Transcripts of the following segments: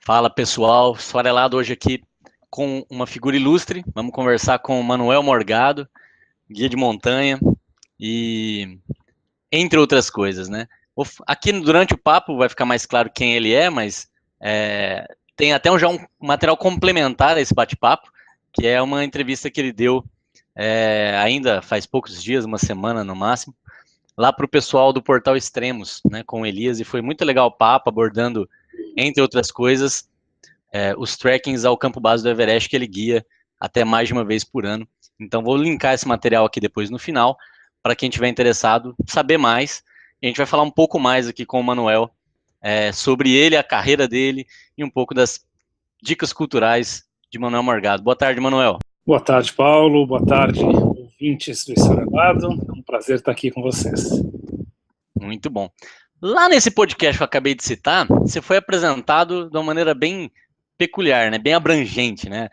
Fala pessoal, esfarelado hoje aqui com uma figura ilustre. Vamos conversar com o Manuel Morgado, guia de montanha e entre outras coisas, né? Aqui durante o papo vai ficar mais claro quem ele é, mas tem até já um material complementar a esse bate-papo, que é uma entrevista que ele deu ainda faz poucos dias, uma semana no máximo, lá para o pessoal do Portal Extremos, né, com o Elias, e foi muito legal o papo, abordando, entre outras coisas, os trekkings ao campo base do Everest que ele guia até mais de uma vez por ano. Então vou linkar esse material aqui depois no final, para quem tiver interessado saber mais. A gente vai falar um pouco mais aqui com o Manuel sobre ele, a carreira dele e um pouco das dicas culturais de Manuel Morgado. Boa tarde, Manuel. Boa tarde, Paulo. Boa tarde, ouvintes do Esfarelado. É um prazer estar aqui com vocês. Muito bom. Lá nesse podcast que eu acabei de citar, você foi apresentado de uma maneira bem peculiar, né? Bem abrangente, né?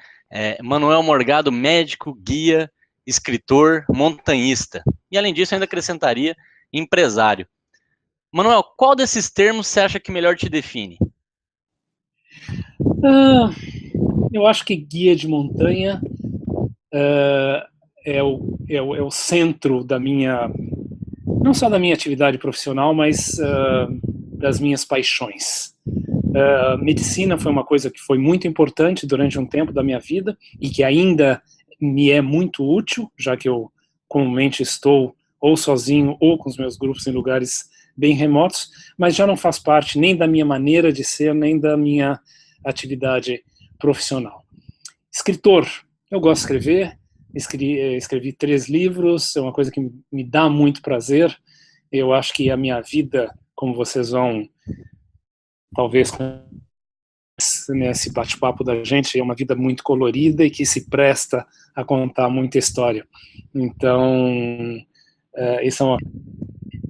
Manuel Morgado, médico, guia, escritor, montanhista. E além disso, ainda acrescentaria empresário. Manuel, qual desses termos você acha que melhor te define? Eu acho que guia de montanha é o centro da minha, não só da minha atividade profissional, mas das minhas paixões. Medicina foi uma coisa que foi muito importante durante um tempo da minha vida e que ainda me é muito útil, já que eu comumente estou ou sozinho ou com os meus grupos em lugares bem remotos, mas já não faz parte nem da minha maneira de ser, nem da minha atividade profissional. Escritor, eu gosto de escrever, escrevi 3 livros, é uma coisa que me dá muito prazer. Eu acho que a minha vida, como vocês vão talvez nesse bate-papo da gente, é uma vida muito colorida e que se presta a contar muita história. Então, isso é uma...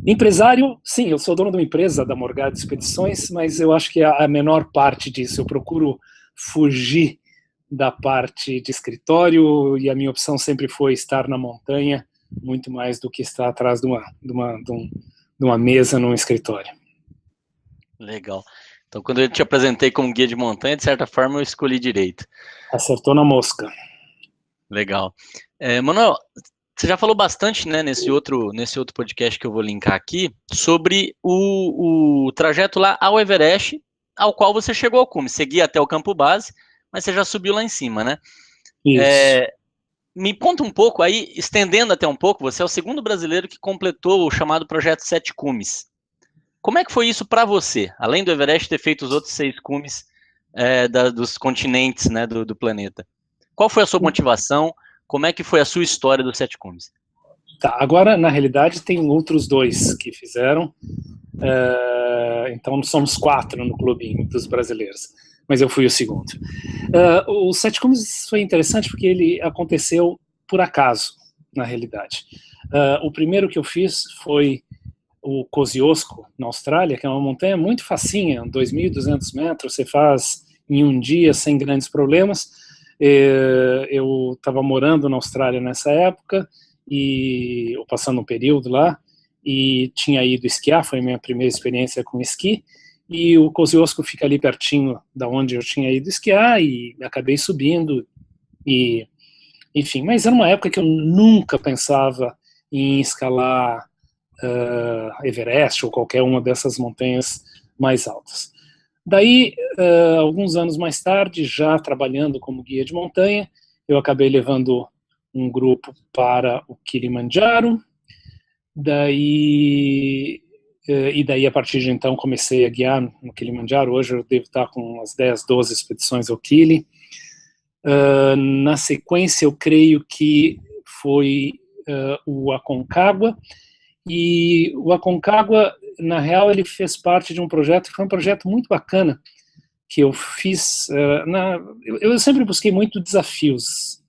Empresário, sim, eu sou dono de uma empresa, da Morgado Expedições, mas eu acho que é a menor parte disso. Eu procuro fugir da parte de escritório e a minha opção sempre foi estar na montanha, muito mais do que estar atrás de uma mesa num escritório. Legal. Então, quando eu te apresentei como guia de montanha, de certa forma, eu escolhi direito. Acertou na mosca. Legal. Manuel, você já falou bastante, né, nesse outro podcast que eu vou linkar aqui, sobre o trajeto lá ao Everest, ao qual você chegou ao cume. Você guia até o campo base, mas você já subiu lá em cima, né? Isso. Me conta um pouco aí, estendendo até um pouco, você é o segundo brasileiro que completou o chamado Projeto 7 Cumes. Como é que foi isso para você? Além do Everest ter feito os outros 6 cumes dos continentes, né, do planeta. Qual foi a sua motivação? Como é que foi a sua história dos 7 cumes? Tá, agora, na realidade, tem outros 2 que fizeram. Então, somos 4 no clubinho dos brasileiros. Mas eu fui o segundo. O 7 cumes foi interessante porque ele aconteceu por acaso, na realidade. O primeiro que eu fiz foi o Kosciuszko, na Austrália, que é uma montanha muito facinha, 2.200 metros, você faz em um dia sem grandes problemas. Eu estava morando na Austrália nessa época, e eu passando um período lá, e tinha ido esquiar, foi a minha primeira experiência com esqui, e o Kosciuszko fica ali pertinho da onde eu tinha ido esquiar, e acabei subindo, e enfim, mas era uma época que eu nunca pensava em escalar Everest ou qualquer uma dessas montanhas mais altas. Daí, alguns anos mais tarde, já trabalhando como guia de montanha, eu acabei levando um grupo para o Kilimanjaro. E daí, a partir de então, comecei a guiar no Kilimanjaro. Hoje eu devo estar com umas 10, 12 expedições ao Kili. Na sequência, eu creio que foi o Aconcagua. E o Aconcagua, na real, ele fez parte de um projeto que foi um projeto muito bacana que eu fiz. Eu sempre busquei muito desafios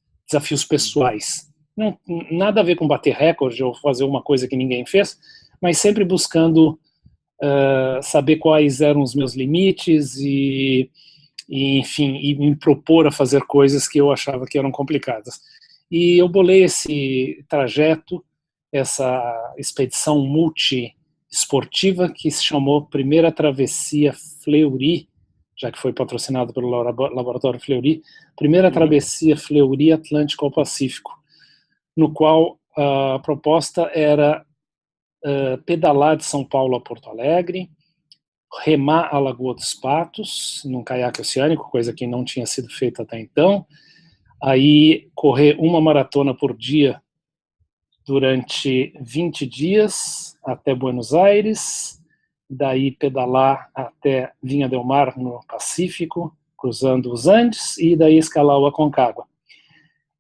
pessoais. Não, nada a ver com bater recorde ou fazer uma coisa que ninguém fez, mas sempre buscando saber quais eram os meus limites enfim, e me propor a fazer coisas que eu achava que eram complicadas. E eu bolei esse trajeto, essa expedição multiesportiva que se chamou Primeira Travessia Fleury, já que foi patrocinado pelo Laboratório Fleury, primeira travessia Fleury Atlântico ao Pacífico, no qual a proposta era pedalar de São Paulo a Porto Alegre, remar a Lagoa dos Patos, num caiaque oceânico, coisa que não tinha sido feita até então, aí correr uma maratona por dia durante 20 dias até Buenos Aires, daí pedalar até Vinha del Mar, no Pacífico, cruzando os Andes, e daí escalar o Aconcagua.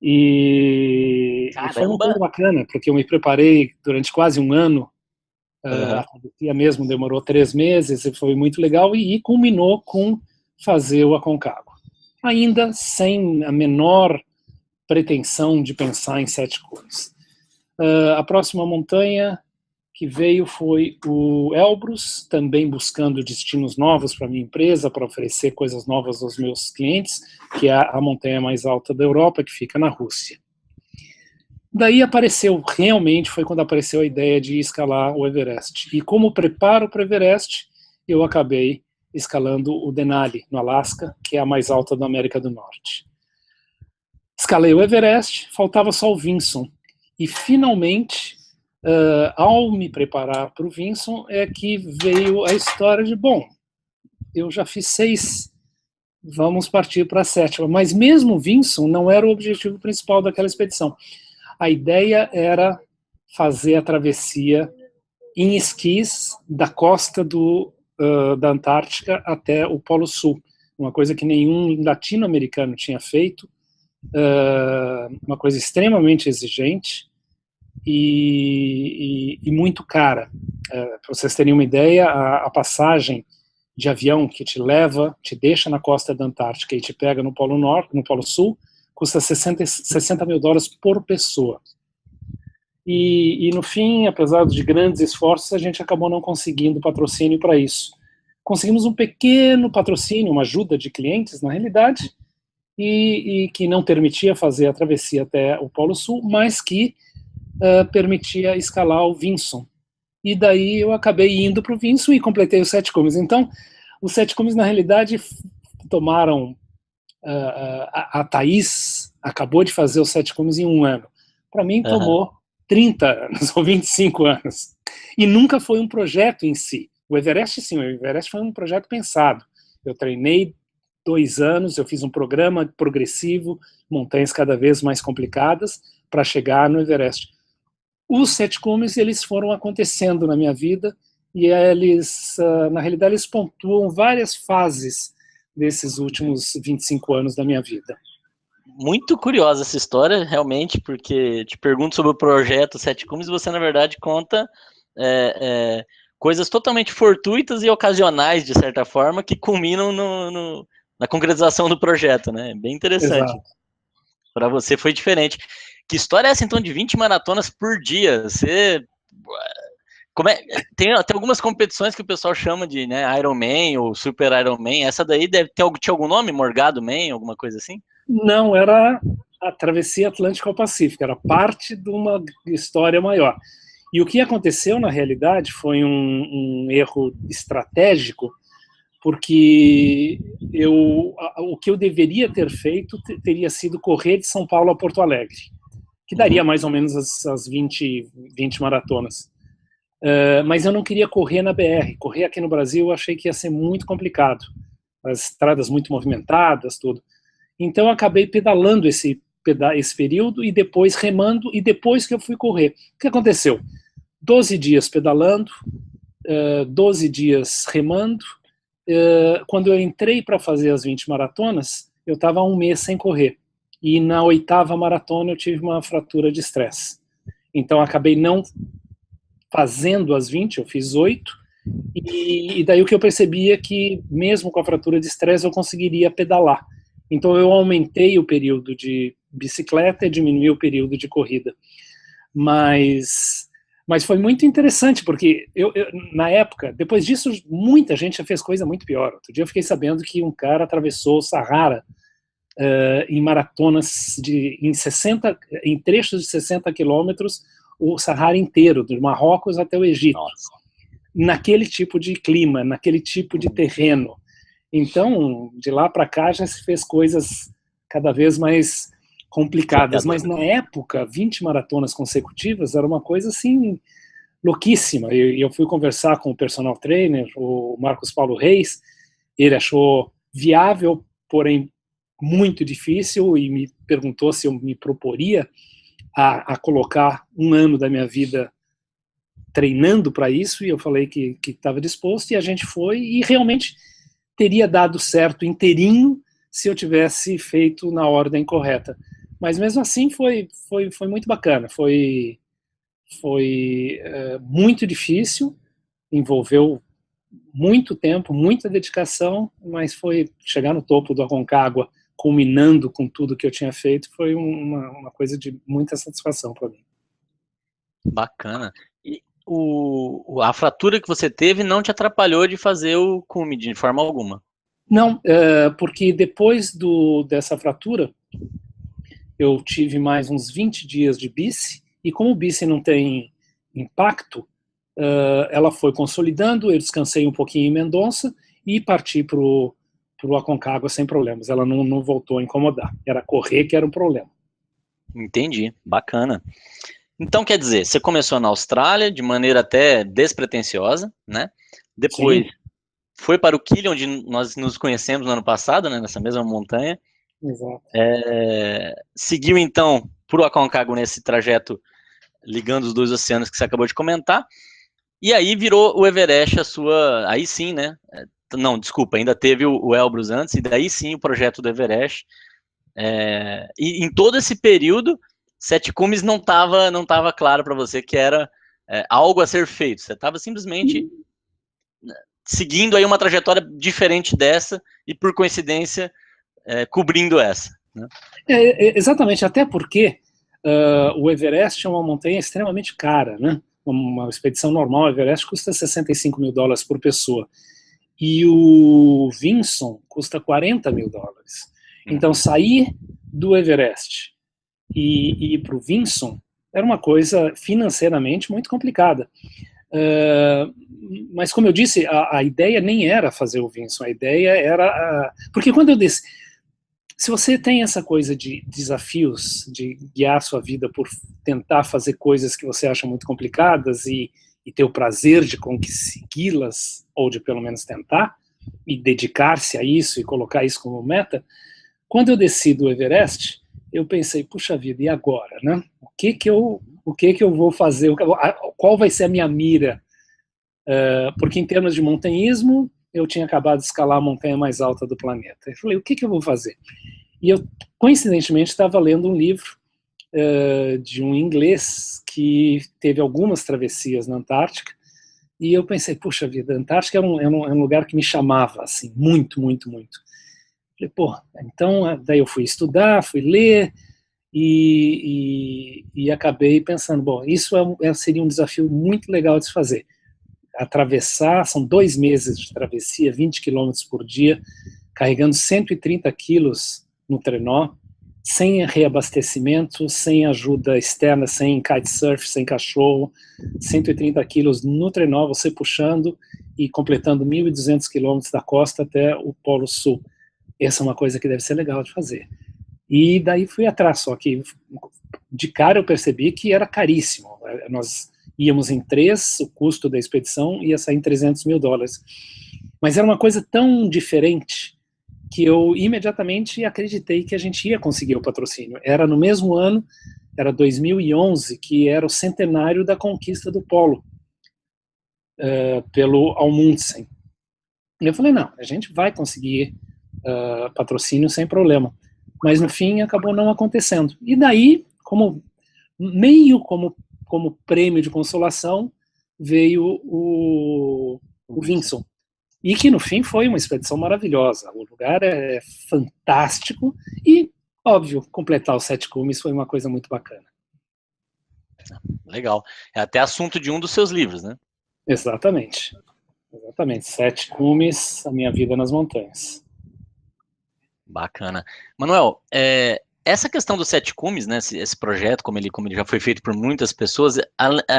E foi uma coisa bacana, porque eu me preparei durante quase um ano. A travessia mesmo demorou 3 meses e foi muito legal, e culminou com fazer o Aconcagua. Ainda sem a menor pretensão de pensar em 7 cumes. A próxima montanha que veio foi o Elbrus, também buscando destinos novos para a minha empresa, para oferecer coisas novas aos meus clientes, que é a montanha mais alta da Europa, que fica na Rússia. Daí realmente foi quando apareceu a ideia de escalar o Everest. E como preparo para o Everest, eu acabei escalando o Denali, no Alasca, que é a mais alta da América do Norte. Escalei o Everest, faltava só o Vinson. E finalmente, ao me preparar para o Vinson, é que veio a história de, bom, eu já fiz 6, vamos partir para a 7ª. Mas mesmo o Vinson não era o objetivo principal daquela expedição. A ideia era fazer a travessia em esquis da costa da Antártica até o Polo Sul, uma coisa que nenhum latino-americano tinha feito, uma coisa extremamente exigente e muito cara. Para vocês terem uma ideia, a passagem de avião que te deixa na costa da Antártica e te pega no Polo Norte, no Polo Sul, custa $60 mil por pessoa. E no fim, apesar de grandes esforços, a gente acabou não conseguindo patrocínio para isso. Conseguimos um pequeno patrocínio, uma ajuda de clientes, na realidade, e que não permitia fazer a travessia até o Polo Sul, mas que permitia escalar o Vinson. E daí eu acabei indo para o Vinson e completei os 7 cumes. Então, os 7 cumes, na realidade, tomaram... a Thaís acabou de fazer os 7 cumes em 1 ano. Para mim, tomou 30 anos ou 25 anos. E nunca foi um projeto em si. O Everest, sim, o Everest foi um projeto pensado. Eu treinei 2 anos, eu fiz um programa progressivo, montanhas cada vez mais complicadas, para chegar no Everest. Os 7 cumes, eles foram acontecendo na minha vida, e eles, na realidade, eles pontuam várias fases desses últimos 25 anos da minha vida. Muito curiosa essa história, realmente, porque te pergunto sobre o projeto 7 cumes e você, na verdade, conta coisas totalmente fortuitas e ocasionais, de certa forma, que culminam na concretização do projeto, né? Bem interessante. Para você foi diferente. Que história é essa, então, de 20 maratonas por dia? Você... Tem algumas competições que o pessoal chama de, né, Ironman ou Super Ironman. Essa daí tinha algum nome? Morgado Man, alguma coisa assim? Não, era a travessia Atlântico ao Pacífico, era parte de uma história maior. E o que aconteceu, na realidade, foi um erro estratégico, porque o que eu deveria ter feito teria sido correr de São Paulo a Porto Alegre, que daria mais ou menos as 20 maratonas. Mas eu não queria correr na BR. Correr aqui no Brasil eu achei que ia ser muito complicado. As estradas muito movimentadas, tudo. Então eu acabei pedalando esse período e depois remando, e depois que eu fui correr. O que aconteceu? 12 dias pedalando, 12 dias remando. Quando eu entrei para fazer as 20 maratonas, eu estava 1 mês sem correr. E na 8ª maratona eu tive uma fratura de estresse. Então acabei não fazendo as 20, eu fiz 8, e daí o que eu percebi é que, mesmo com a fratura de estresse, eu conseguiria pedalar. Então eu aumentei o período de bicicleta e diminui o período de corrida. Mas foi muito interessante, porque eu, na época, depois disso, muita gente já fez coisa muito pior. Outro dia eu fiquei sabendo que um cara atravessou o Saara em maratonas, em trechos de 60 quilômetros, o Saara inteiro, do Marrocos até o Egito. Nossa. Naquele tipo de clima, naquele tipo de terreno. Então, de lá para cá já se fez coisas cada vez mais complicadas, mas na época, 20 maratonas consecutivas era uma coisa assim louquíssima. Eu fui conversar com o personal trainer, o Marcos Paulo Reis, ele achou viável, porém muito difícil, e me perguntou se eu me proporia a colocar um ano da minha vida treinando para isso, e eu falei que estava disposto, e a gente foi, e realmente teria dado certo inteirinho se eu tivesse feito na ordem correta. Mas mesmo assim foi muito bacana, foi muito difícil, envolveu muito tempo, muita dedicação, mas foi chegar no topo do Aconcagua, culminando com tudo que eu tinha feito, foi uma coisa de muita satisfação para mim. Bacana. E a fratura que você teve não te atrapalhou de fazer o cume de forma alguma? Não, porque depois dessa fratura, eu tive mais uns 20 dias de bice, e como o bice não tem impacto, ela foi consolidando, eu descansei um pouquinho em Mendonça e parti para o Aconcagua sem problemas. Ela não voltou a incomodar. Era correr que era um problema. Entendi, bacana. Então, quer dizer, você começou na Austrália de maneira até despretensiosa, né? Depois Sim. Foi para o Kili, onde nós nos conhecemos no ano passado, né, nessa mesma montanha. Exato. Seguiu, então, para o Aconcagua nesse trajeto ligando os dois oceanos que você acabou de comentar. E aí virou o Everest a sua... Aí sim, né? Não, desculpa, ainda teve o Elbrus antes, e daí sim o projeto do Everest. E em todo esse período, Sete Cumes não tava claro para você que era algo a ser feito. Você estava simplesmente seguindo aí uma trajetória diferente dessa e, por coincidência, cobrindo essa. Né? Exatamente, até porque o Everest é uma montanha extremamente cara, né? Uma expedição normal, o Everest custa $65 mil por pessoa. E o Vinson custa $40 mil. Então, sair do Everest e ir para o Vinson era uma coisa financeiramente muito complicada. Mas, como eu disse, a ideia nem era fazer o Vinson, a ideia era... porque quando eu desci... Se você tem essa coisa de desafios, de guiar sua vida por tentar fazer coisas que você acha muito complicadas e ter o prazer de consegui-las, ou de pelo menos tentar, e dedicar-se a isso e colocar isso como meta, quando eu desci do Everest, eu pensei, puxa vida, e agora, né? O que que eu vou fazer? Qual vai ser a minha mira? Porque em termos de montanhismo, eu tinha acabado de escalar a montanha mais alta do planeta. Eu falei, o que eu vou fazer? E eu, coincidentemente, estava lendo um livro de um inglês que teve algumas travessias na Antártica, e eu pensei, puxa vida, a Antártica é um lugar que me chamava, assim, muito, muito, muito. Falei, pô, então, daí eu fui estudar, fui ler, e acabei pensando, bom, isso seria um desafio muito legal de se fazer. Atravessar, são 2 meses de travessia, 20 quilômetros por dia, carregando 130 quilos no trenó, sem reabastecimento, sem ajuda externa, sem kitesurf, sem cachorro, 130 quilos no trenó, você puxando e completando 1.200 quilômetros da costa até o Polo Sul. Essa é uma coisa que deve ser legal de fazer. E daí fui atrás, só que de cara eu percebi que era caríssimo. Nós íamos em 3, o custo da expedição ia sair em $300 mil. Mas era uma coisa tão diferente que eu imediatamente acreditei que a gente ia conseguir o patrocínio. Era no mesmo ano, era 2011, que era o centenário da conquista do Polo, pelo Amundsen. E eu falei, não, a gente vai conseguir patrocínio sem problema. Mas no fim acabou não acontecendo. E daí, meio como prêmio de consolação, veio o Vinson. E que no fim foi uma expedição maravilhosa. O lugar é fantástico e, óbvio, completar os 7 cumes foi uma coisa muito bacana. Legal. É até assunto de um dos seus livros, né? Exatamente. 7 cumes, a minha vida nas montanhas. Bacana. Manuel, essa questão dos 7 cumes, né, esse projeto, como ele já foi feito por muitas pessoas,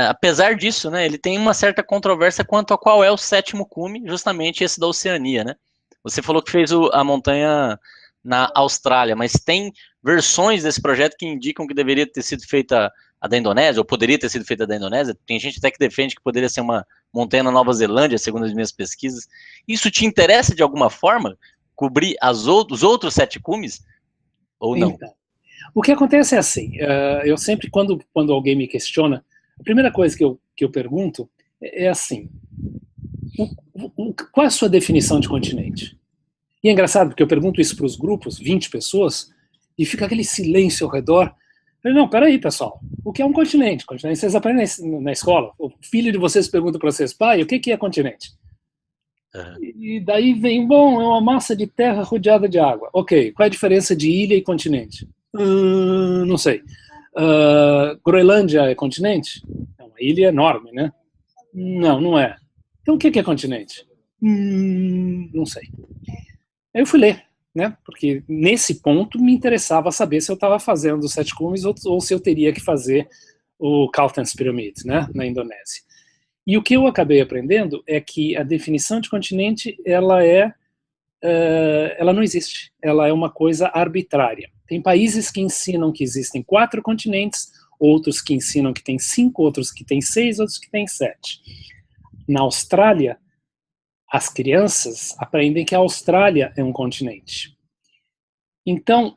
apesar disso, né, ele tem uma certa controvérsia quanto a qual é o 7º cume, justamente esse da Oceania, né? Você falou que fez a montanha na Austrália, mas tem versões desse projeto que indicam que deveria ter sido feita a da Indonésia, ou poderia ter sido feita da Indonésia. Tem gente até que defende que poderia ser uma montanha na Nova Zelândia, segundo as minhas pesquisas. Isso te interessa de alguma forma? Cobrir os outros 7 cumes? Ou não? Então, o que acontece é assim, eu sempre, quando alguém me questiona, a primeira coisa que eu pergunto é assim, qual é a sua definição de continente? E é engraçado, porque eu pergunto isso para os grupos, 20 pessoas, e fica aquele silêncio ao redor. Eu falei, não, peraí, pessoal, o que é um continente? Continente vocês aprendem na escola. O filho de vocês pergunta para vocês, pai, o que é continente? E daí vem, bom, é uma massa de terra rodeada de água. Ok, qual é a diferença de ilha e continente? Não sei. Groenlândia é continente? É uma ilha enorme, né? Não é. Então o que é continente? Não sei. Aí eu fui ler, né? Porque nesse ponto me interessava saber se eu estava fazendo os 7 cumes ou se eu teria que fazer o Carlton's Pyramid, né? Na Indonésia. E o que eu acabei aprendendo é que a definição de continente, ela não existe. Ela é uma coisa arbitrária. Tem países que ensinam que existem 4 continentes, outros que ensinam que tem 5, outros que tem 6, outros que tem 7. Na Austrália, as crianças aprendem que a Austrália é um continente. Então,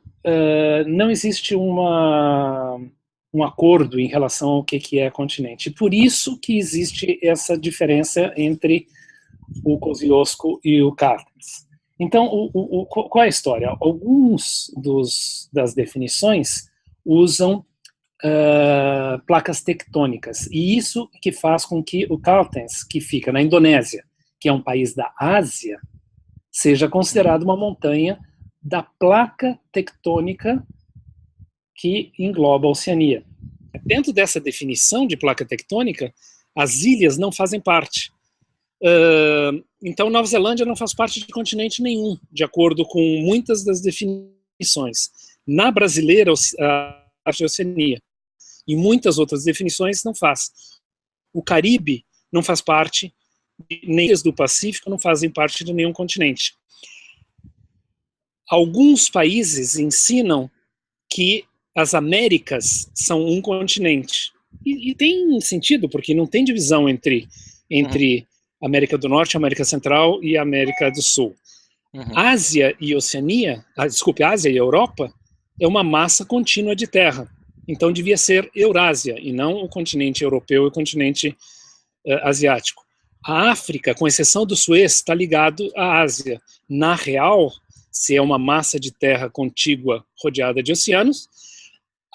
não existe um acordo em relação ao que é continente. Por isso que existe essa diferença entre o Kosciuszko e o Cartens. Então, qual é a história? Alguns das definições usam placas tectônicas, e isso que faz com que o Cartens, que fica na Indonésia, que é um país da Ásia, seja considerado uma montanha da placa tectônica que engloba a Oceania. Dentro dessa definição de placa tectônica, as ilhas não fazem parte. Então, Nova Zelândia não faz parte de continente nenhum, de acordo com muitas das definições. Na brasileira, a Oceania, e muitas outras definições não faz. O Caribe não faz parte, nem as do Pacífico não fazem parte de nenhum continente. Alguns países ensinam que as Américas são um continente. E tem sentido, porque não tem divisão entre América do Norte, América Central e América do Sul. Ásia e Oceania, Ásia e Europa, é uma massa contínua de terra. Então devia ser Eurásia, e não o continente europeu e o continente asiático. A África, com exceção do Suez, está ligado à Ásia. Na real, se é uma massa de terra contígua rodeada de oceanos,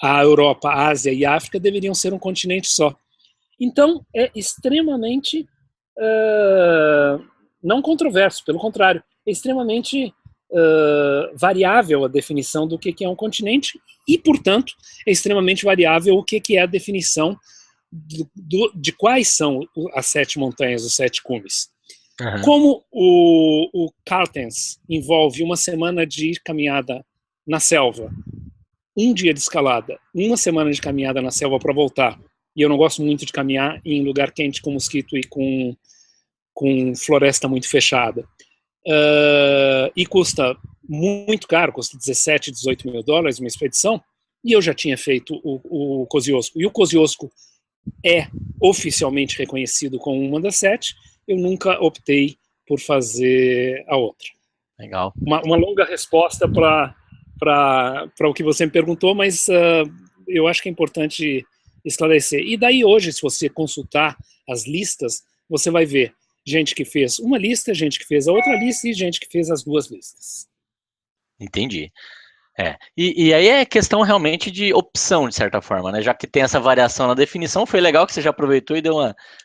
a Europa, a Ásia e a África deveriam ser um continente só. Então, é extremamente não controverso, pelo contrário, é extremamente variável a definição do que é um continente e, portanto, é extremamente variável o que é a definição de quais são as 7 montanhas, os 7 cumes. Como o Cartens envolve uma semana de caminhada na selva, um dia de escalada, uma semana de caminhada na selva para voltar, e eu não gosto muito de caminhar em lugar quente com mosquito e com floresta muito fechada, e custa muito caro, custa 17, 18 mil dólares uma expedição, e eu já tinha feito o Kosciuszko, e o Kosciuszko é oficialmente reconhecido como uma das 7, eu nunca optei por fazer a outra. Legal. Uma longa resposta para o que você me perguntou, mas eu acho que é importante esclarecer. E daí hoje, se você consultar as listas, você vai ver gente que fez uma lista, gente que fez a outra lista e gente que fez as 2 listas. Entendi. E aí é questão realmente de opção, de certa forma, né? Já que tem essa variação na definição, foi legal que você já aproveitou e deu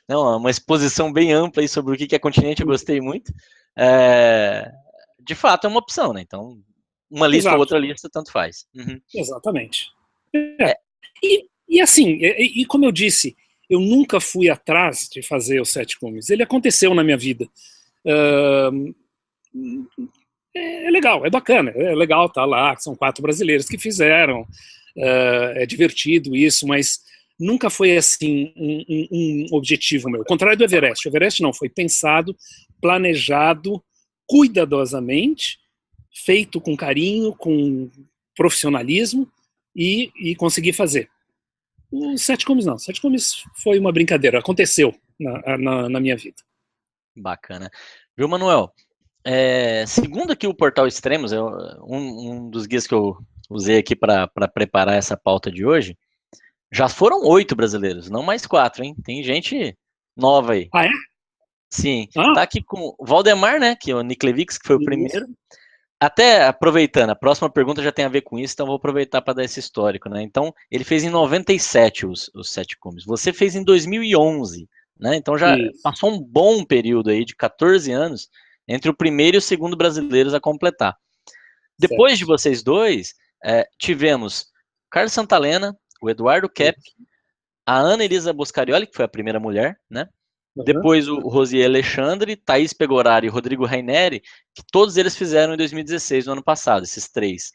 uma exposição bem ampla aí sobre o que é continente, eu gostei muito. De fato, é uma opção, né? Então, uma lista ou outra lista, tanto faz. Exatamente. E assim, como eu disse, eu nunca fui atrás de fazer os 7 cumes. Ele aconteceu na minha vida. É legal, é bacana, é legal estar lá, são 4 brasileiros que fizeram, é divertido isso, mas nunca foi assim um objetivo meu. Ao contrário do Everest. O Everest não, foi pensado, planejado cuidadosamente, feito com carinho, com profissionalismo, e consegui fazer. Os 7 comes não. 7 comes foi uma brincadeira, aconteceu na minha vida. Bacana. Viu, Manuel? Segundo aqui o Portal Extremos, um dos guias que eu usei aqui para preparar essa pauta de hoje, já foram 8 brasileiros, não mais 4, hein? Tem gente nova aí. Ah, é? Sim. Tá aqui com o Valdemar, né? Que é o Niklevix, que foi o primeiro. Até aproveitando, a próxima pergunta já tem a ver com isso, então vou aproveitar para dar esse histórico, né? Então, ele fez em 97 os 7 comes. Você fez em 2011, né? Então já passou um bom período aí de 14 anos entre o primeiro e o segundo brasileiros a completar. Depois de vocês dois, tivemos Carlos Santalena, o Eduardo Kepp, a Ana Elisa Boscarioli, que foi a primeira mulher, né? Depois o Rosier Alexandre, Thaís Pegorari e Rodrigo Raineri, que todos eles fizeram em 2016, no ano passado, esses 3.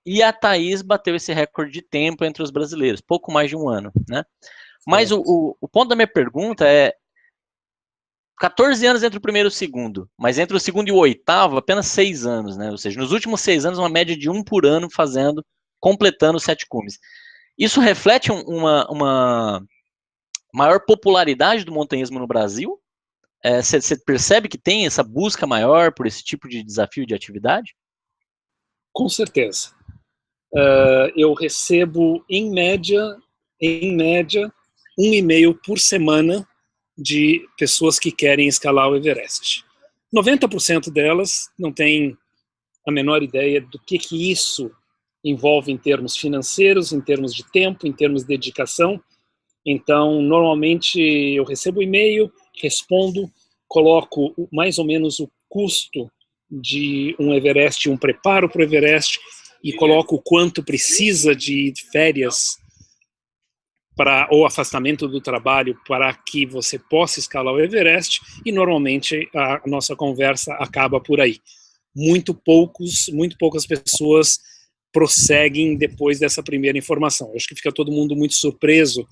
E a Thaís bateu esse recorde de tempo entre os brasileiros, pouco mais de um ano, né? Mas o ponto da minha pergunta é 14 anos entre o primeiro e o segundo, mas entre o segundo e o oitavo, apenas 6 anos, né? Ou seja, nos últimos 6 anos, uma média de 1 por ano completando os 7 cumes. Isso reflete uma maior popularidade do montanhismo no Brasil? Você percebe que tem essa busca maior por esse tipo de desafio de atividade? Com certeza. Eu recebo, em média, 1 e-mail por semana de pessoas que querem escalar o Everest. 90% delas não têm a menor ideia do que isso envolve em termos financeiros, em termos de tempo, em termos de dedicação. Então, normalmente eu recebo o e-mail, respondo, coloco mais ou menos o custo de um Everest, um preparo para o Everest, e coloco o quanto precisa de férias ou afastamento do trabalho para que você possa escalar o Everest, e normalmente a nossa conversa acaba por aí. Muito poucas pessoas prosseguem depois dessa primeira informação. Eu acho que fica todo mundo muito surpreso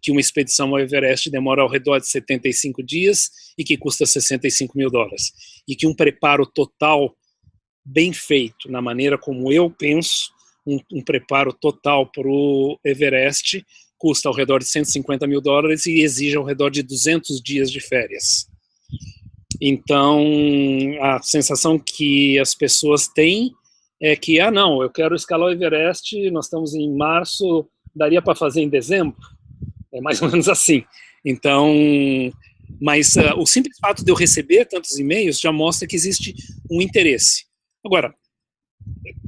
que uma expedição ao Everest demora ao redor de 75 dias e que custa $65 mil. E que um preparo total bem feito, na maneira como eu penso, um preparo total para o Everest custa ao redor de $150 mil e exige ao redor de 200 dias de férias. Então, a sensação que as pessoas têm é que, não, eu quero escalar o Everest, nós estamos em março, daria para fazer em dezembro? É mais ou menos assim. Então, mas o simples fato de eu receber tantos e-mails já mostra que existe um interesse. Agora,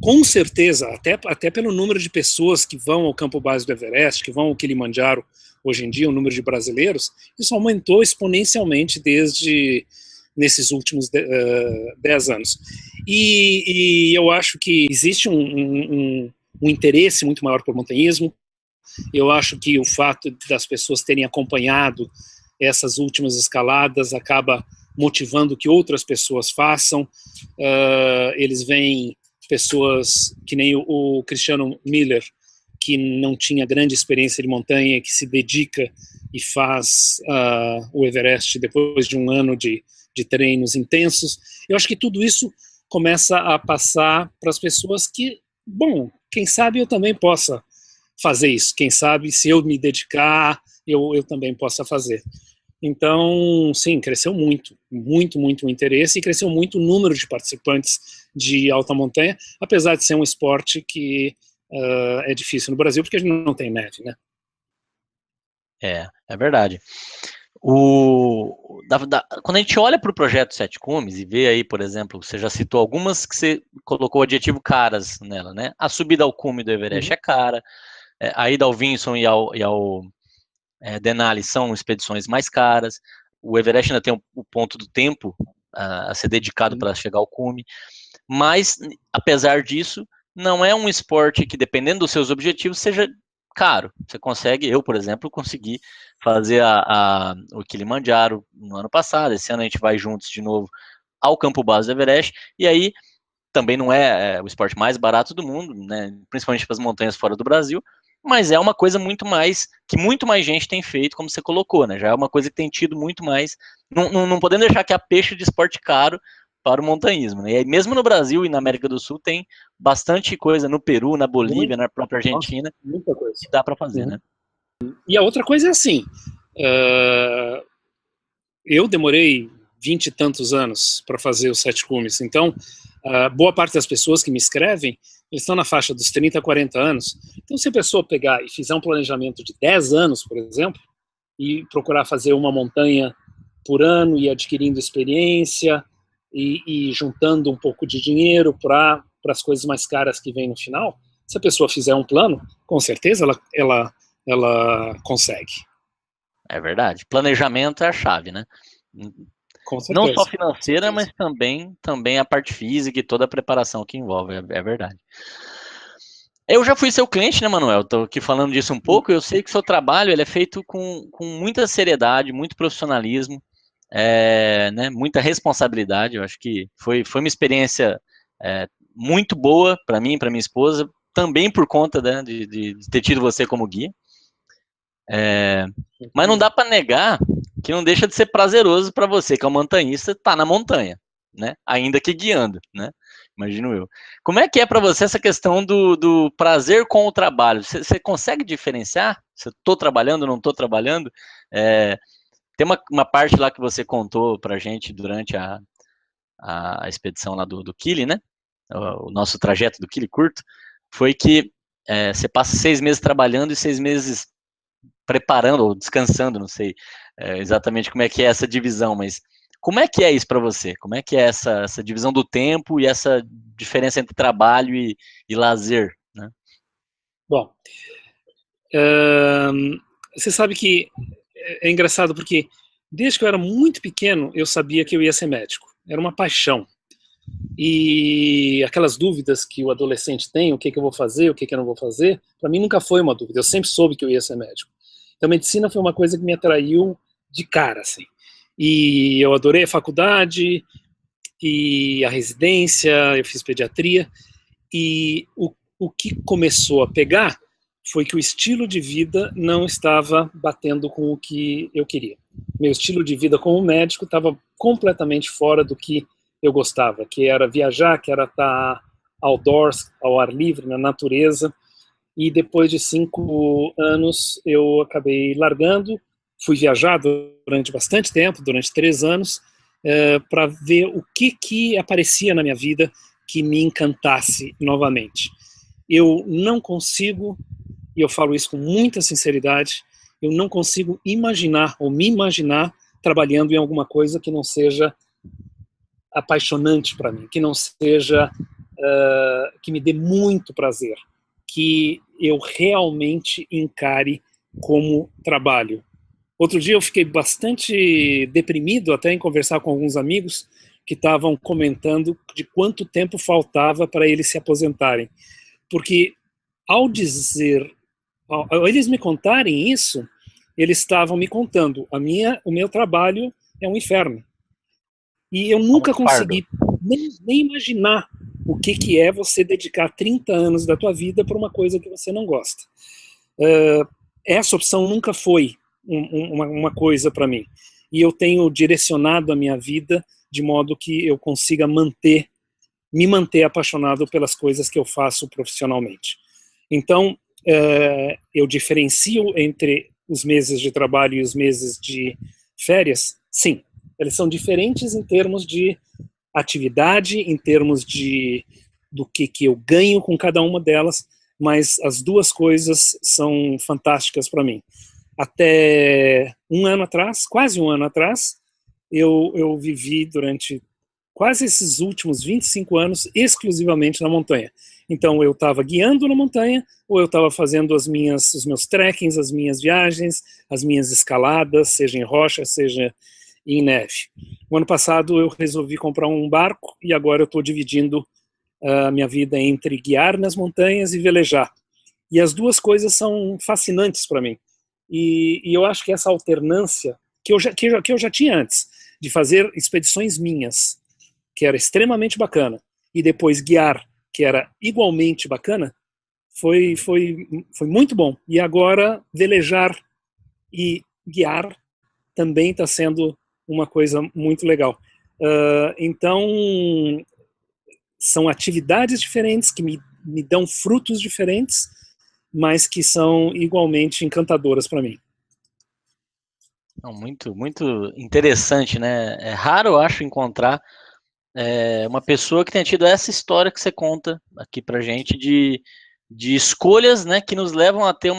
com certeza, até pelo número de pessoas que vão ao campo base do Everest, que vão ao Kilimanjaro hoje em dia, o número de brasileiros, isso aumentou exponencialmente desde nesses últimos 10 anos. E eu acho que existe um interesse muito maior por montanhismo. Eu acho que o fato das pessoas terem acompanhado essas últimas escaladas acaba motivando que outras pessoas façam. Eles veem pessoas que nem o Cristiano Miller, que não tinha grande experiência de montanha, que se dedica e faz o Everest depois de um ano de treinos intensos. Eu acho que tudo isso começa a passar para as pessoas que, bom, quem sabe eu também possa fazer isso, quem sabe se eu me dedicar, eu também possa fazer. Então, sim, cresceu muito o interesse, e cresceu muito o número de participantes de alta montanha, apesar de ser um esporte que é difícil no Brasil, porque a gente não tem neve, né? É verdade. Quando a gente olha para o projeto Sete Cumes e vê aí, por exemplo, você já citou algumas que você colocou o adjetivo caras nela, né? A subida ao cume do Everest é cara, a ida ao Vinson e ao Denali são expedições mais caras, o Everest ainda tem o ponto do tempo a ser dedicado para chegar ao cume, mas, apesar disso, não é um esporte que, dependendo dos seus objetivos, seja caro. Você consegue, eu, por exemplo, consegui fazer o Kilimanjaro no ano passado, esse ano a gente vai juntos de novo ao campo base do Everest, e aí também não é o esporte mais barato do mundo, né, principalmente para as montanhas fora do Brasil, mas é uma coisa muito mais gente tem feito, como você colocou, né? Já é uma coisa que tem tido muito mais. Não podemos deixar que a peixe de esporte caro, para o montanhismo, né? E aí, mesmo no Brasil e na América do Sul tem bastante coisa, no Peru, na Bolívia, na própria Argentina, muita coisa. que dá para fazer, né? E a outra coisa é assim, eu demorei 20 e tantos anos para fazer os 7 cumes, então boa parte das pessoas que me escrevem, eles estão na faixa dos 30 a 40 anos, então se a pessoa pegar e fizer um planejamento de 10 anos, por exemplo, e procurar fazer uma montanha por ano e adquirindo experiência e juntando um pouco de dinheiro para as coisas mais caras que vêm no final, se a pessoa fizer um plano, com certeza ela consegue. É verdade. Planejamento é a chave, né? Com certeza. Não só financeira, mas também a parte física e toda a preparação que envolve, é verdade. Eu já fui seu cliente, né, Manuel? Estou aqui falando disso um pouco. Eu sei que o seu trabalho ele é feito com muita seriedade, muito profissionalismo, né, muita responsabilidade. Eu acho que foi uma experiência muito boa para mim e para minha esposa, também por conta, né, de ter tido você como guia. Mas não dá para negar que não deixa de ser prazeroso para você, que é um montanhista, estar na montanha, né? Ainda que guiando, né? Imagino eu. Como é que é para você essa questão do prazer com o trabalho? Você consegue diferenciar? Se eu estou trabalhando, não estou trabalhando? Tem uma parte lá que você contou para a gente durante a expedição lá do Kili, né? O nosso trajeto do Kili curto, foi que você passa 6 meses trabalhando e 6 meses preparando ou descansando, não sei exatamente como é que é essa divisão, mas como é que é isso para você? Como é que é essa divisão do tempo e essa diferença entre trabalho e lazer, né? Bom, você sabe que é engraçado porque desde que eu era muito pequeno eu sabia que eu ia ser médico. Era uma paixão. E aquelas dúvidas que o adolescente tem, o que eu vou fazer, o que eu não vou fazer, para mim nunca foi uma dúvida. Eu sempre soube que eu ia ser médico. Então, medicina foi uma coisa que me atraiu de cara, assim. E eu adorei a faculdade e a residência, eu fiz pediatria. E o que começou a pegar foi que o estilo de vida não estava batendo com o que eu queria. Meu estilo de vida como médico estava completamente fora do que eu gostava, que era viajar, que era estar outdoors, ao ar livre, na natureza. E depois de 5 anos eu acabei largando, fui viajar durante bastante tempo, durante 3 anos, para ver o que aparecia na minha vida que me encantasse novamente. Eu não consigo, e eu falo isso com muita sinceridade, eu não consigo imaginar ou me imaginar trabalhando em alguma coisa que não seja apaixonante para mim, que não seja, que me dê muito prazer, que eu realmente encare como trabalho. Outro dia eu fiquei bastante deprimido até em conversar com alguns amigos que estavam comentando de quanto tempo faltava para eles se aposentarem. Porque ao eles me contarem isso, eles estavam me contando, o meu trabalho é um inferno. E eu nunca consegui nem imaginar o que é você dedicar 30 anos da tua vida para uma coisa que você não gosta. Essa opção nunca foi uma coisa para mim. E eu tenho direcionado a minha vida de modo que eu consiga me manter apaixonado pelas coisas que eu faço profissionalmente. Então, eu diferencio entre os meses de trabalho e os meses de férias? Sim. Eles são diferentes em termos de atividade, em termos do que eu ganho com cada uma delas, mas as duas coisas são fantásticas para mim. Até um ano atrás, quase um ano atrás, eu vivi durante quase esses últimos 25 anos exclusivamente na montanha. Então eu estava guiando na montanha ou eu estava fazendo os meus trekkings, as minhas viagens, as minhas escaladas, seja em rocha, seja em neve. No ano passado eu resolvi comprar um barco e agora eu estou dividindo a minha vida entre guiar nas montanhas e velejar. E as duas coisas são fascinantes para mim. E eu acho que essa alternância, que eu já tinha antes, de fazer expedições minhas, que era extremamente bacana, e depois guiar, que era igualmente bacana, foi muito bom. E agora velejar e guiar também está sendo uma coisa muito legal. Então, são atividades diferentes que me dão frutos diferentes, mas que são igualmente encantadoras para mim. Não, muito interessante, né? É raro, eu acho, encontrar uma pessoa que tenha tido essa história que você conta aqui pra gente de escolhas, né, que nos levam a ter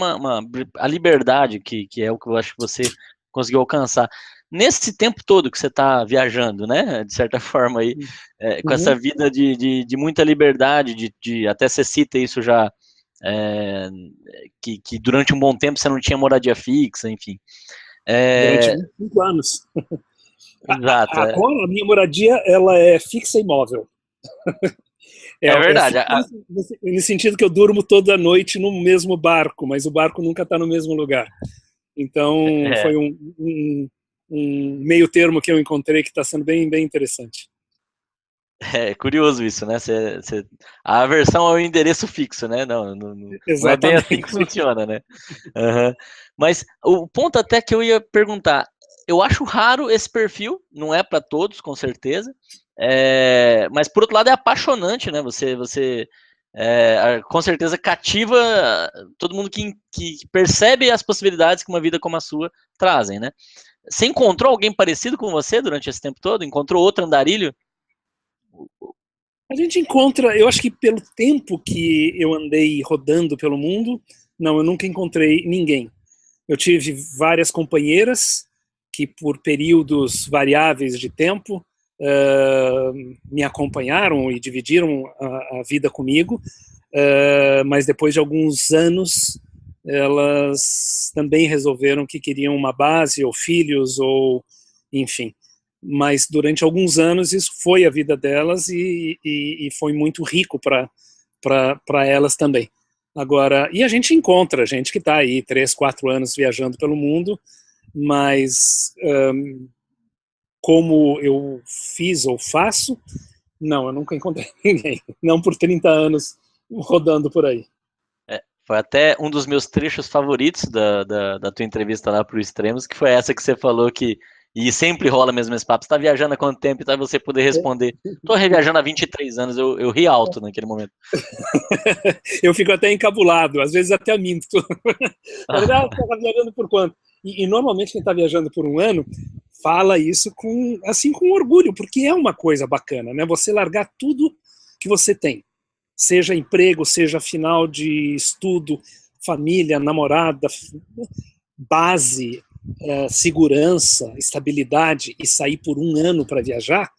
a liberdade, que é o que eu acho que você conseguiu alcançar. Nesse tempo todo que você está viajando, né, de certa forma aí, com essa vida de muita liberdade, até você cita isso já, que durante um bom tempo você não tinha moradia fixa, enfim. Durante 25 anos. Exato. Agora, a minha moradia ela é fixa e móvel. É verdade. No sentido que eu durmo toda noite no mesmo barco, mas o barco nunca está no mesmo lugar. Então, foi um meio termo que eu encontrei que está sendo bem, bem interessante. É curioso isso, né? A aversão ao endereço fixo, né? Não é bem assim que funciona, né? Uhum. Mas o ponto até que eu ia perguntar, eu acho raro esse perfil, não é para todos, com certeza, mas por outro lado é apaixonante, né? Você com certeza cativa todo mundo que percebe as possibilidades que uma vida como a sua trazem, né? Você encontrou alguém parecido com você durante esse tempo todo? Encontrou outro andarilho? A gente encontra, eu acho que pelo tempo que eu andei rodando pelo mundo, não, eu nunca encontrei ninguém. Eu tive várias companheiras que por períodos variáveis de tempo me acompanharam e dividiram a vida comigo, mas depois de alguns anos elas também resolveram que queriam uma base ou filhos ou enfim. Mas durante alguns anos isso foi a vida delas e foi muito rico para elas também. Agora, e a gente encontra gente que está aí 3, 4 anos viajando pelo mundo, mas como eu fiz ou faço, não, eu nunca encontrei ninguém, não por 30 anos rodando por aí. Foi até um dos meus trechos favoritos da tua entrevista lá pro Extremos, que foi essa que você falou e sempre rola mesmo esse papo, você tá viajando há quanto tempo? E você poder responder, tô reviajando há 23 anos, eu ri alto naquele momento. Eu fico até encabulado, às vezes até minto. Você tá viajando por quanto? E normalmente quem está viajando por um ano fala isso com orgulho, porque é uma coisa bacana, né? Você largar tudo que você tem, seja emprego, seja final de estudo, família, namorada, base, segurança, estabilidade e sair por um ano para viajar,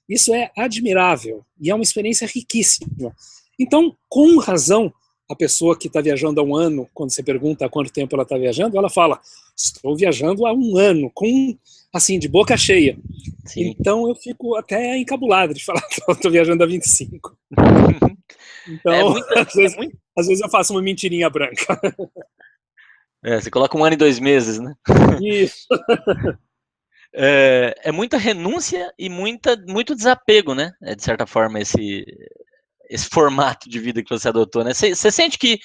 isso é admirável e é uma experiência riquíssima. Então, com razão, a pessoa que está viajando há um ano, quando você pergunta há quanto tempo ela está viajando, ela fala, estou viajando há um ano, assim, de boca cheia. Sim. Então eu fico até encabulado de falar que estou viajando há 25. Então, às vezes eu faço uma mentirinha branca. Você coloca 1 ano e 2 meses, né? Isso. É muita renúncia e muito desapego, né? De certa forma, esse formato de vida que você adotou, né? Você sente que,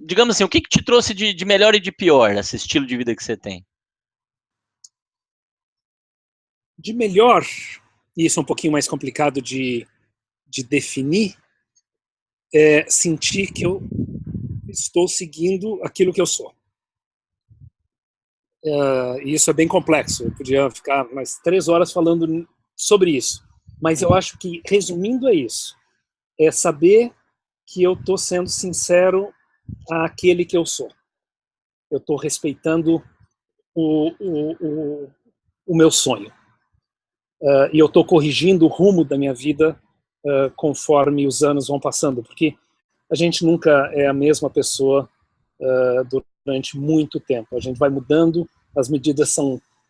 digamos assim, o que te trouxe de melhor e de pior esse estilo de vida que você tem? De melhor, e isso é um pouquinho mais complicado de definir, é sentir que eu estou seguindo aquilo que eu sou. E isso é bem complexo, eu podia ficar mais 3 horas falando sobre isso, mas eu acho que, resumindo, é isso, é saber que eu estou sendo sincero àquele que eu sou. Eu estou respeitando o meu sonho. E eu estou corrigindo o rumo da minha vida conforme os anos vão passando, porque a gente nunca é a mesma pessoa durante muito tempo. A gente vai mudando, as medidas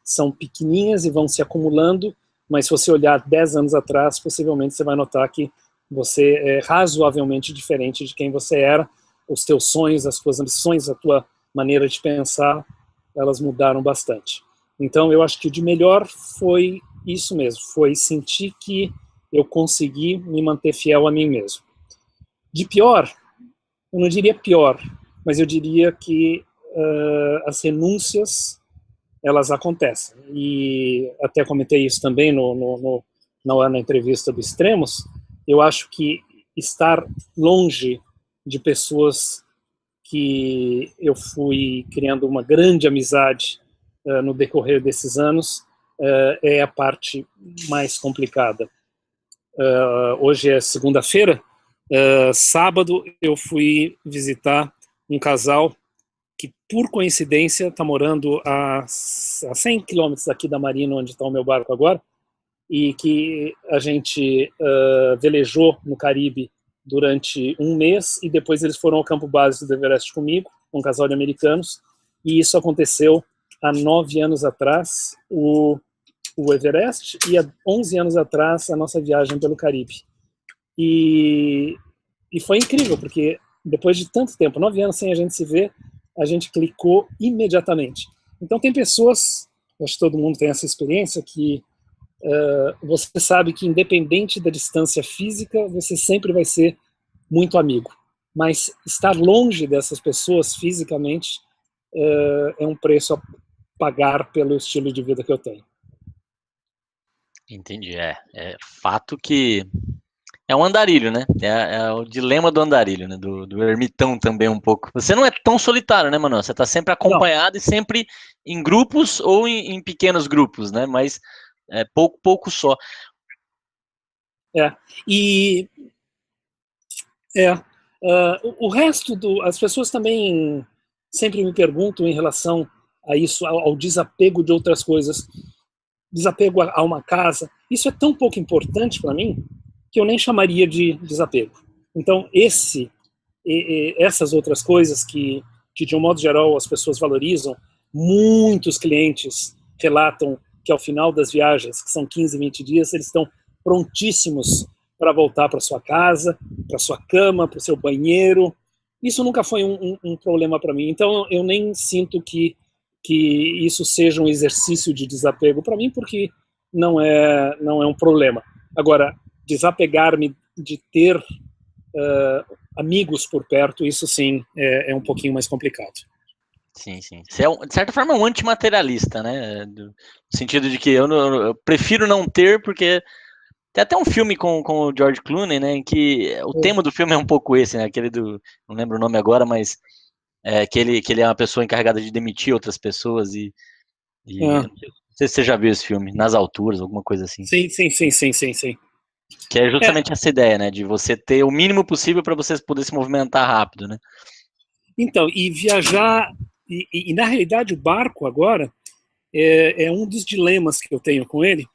são pequenininhas e vão se acumulando, mas se você olhar 10 anos atrás, possivelmente você vai notar que você é razoavelmente diferente de quem você era, os teus sonhos, as tuas ambições, a tua maneira de pensar, elas mudaram bastante. Então, eu acho que o de melhor foi isso mesmo, foi sentir que eu consegui me manter fiel a mim mesmo. De pior, eu não diria pior, mas eu diria que as renúncias, elas acontecem. E até comentei isso também na entrevista do Extremos. Eu acho que estar longe de pessoas que eu fui criando uma grande amizade no decorrer desses anos é a parte mais complicada. Hoje é segunda-feira. Sábado eu fui visitar um casal que, por coincidência, está morando a 100 quilômetros daqui da Marina, onde está o meu barco agora, e que a gente velejou no Caribe durante um mês, e depois eles foram ao campo base do Everest comigo, um casal de americanos, e isso aconteceu há 9 anos atrás, o Everest, e há 11 anos atrás a nossa viagem pelo Caribe. E foi incrível, porque depois de tanto tempo, 9 anos sem a gente se ver, a gente clicou imediatamente. Então tem pessoas, acho que todo mundo tem essa experiência, que você sabe que independente da distância física, você sempre vai ser muito amigo. Mas estar longe dessas pessoas fisicamente é um preço a pagar pelo estilo de vida que eu tenho. Entendi, é fato que é um andarilho, né? É o dilema do andarilho, né? Do ermitão também um pouco. Você não é tão solitário, né, Manoel? Você tá sempre acompanhado e sempre em grupos ou em pequenos grupos, né? Mas pouco só. O resto as pessoas também sempre me perguntam em relação a isso, ao desapego de outras coisas, desapego a uma casa. Isso é tão pouco importante para mim que eu nem chamaria de desapego. Então essas outras coisas que de um modo geral as pessoas valorizam, muitos clientes relatam que ao final das viagens, que são 15, 20 dias, eles estão prontíssimos para voltar para sua casa, para sua cama, para o seu banheiro. Isso nunca foi um problema para mim. Então eu nem sinto que isso seja um exercício de desapego para mim, porque não é um problema. Agora, desapegar-me de ter amigos por perto, isso sim é um pouquinho mais complicado. Sim. Você é, de certa forma, um antimaterialista, né? No sentido de que eu prefiro não ter, porque tem até um filme com o George Clooney, né? Em que o tema do filme é um pouco esse, né? Aquele não lembro o nome agora, mas que ele é uma pessoa encarregada de demitir outras pessoas não sei se você já viu esse filme, Nas Alturas, alguma coisa assim. Sim. Que é justamente essa ideia, né? De você ter o mínimo possível para você poder se movimentar rápido, né? Então, e viajar, e na realidade o barco agora é um dos dilemas que eu tenho com ele,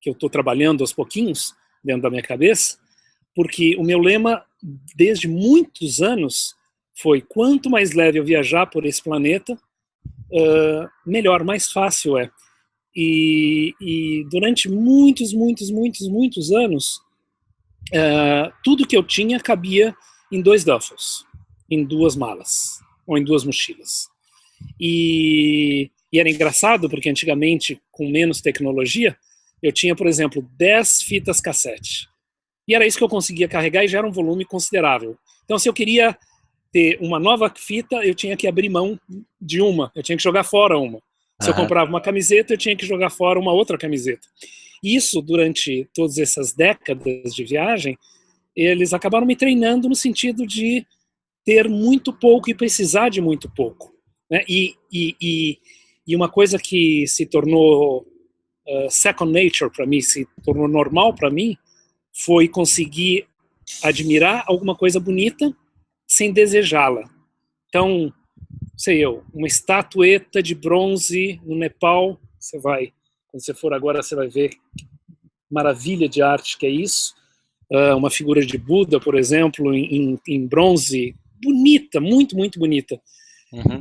que eu estou trabalhando aos pouquinhos dentro da minha cabeça, porque o meu lema desde muitos anos foi: quanto mais leve eu viajar por esse planeta, melhor, mais fácil é. E durante muitos anos, tudo que eu tinha cabia em 2 duffels, em 2 malas, ou em 2 mochilas. E era engraçado, porque antigamente, com menos tecnologia, eu tinha, por exemplo, 10 fitas cassete. E era isso que eu conseguia carregar, e já era um volume considerável. Então, se eu queria ter uma nova fita, eu tinha que abrir mão de uma, eu tinha que jogar fora uma. Se eu comprava uma camiseta, eu tinha que jogar fora uma outra camiseta. Isso, durante todas essas décadas de viagem, eles acabaram me treinando no sentido de ter muito pouco e precisar de muito pouco, né? E uma coisa que se tornou second nature para mim, se tornou normal para mim, foi conseguir admirar alguma coisa bonita sem desejá-la. Então, sei eu, uma estatueta de bronze no Nepal, quando você for agora, você vai ver que maravilha de arte que é isso. Uma figura de Buda, por exemplo, em bronze, bonita, muito bonita.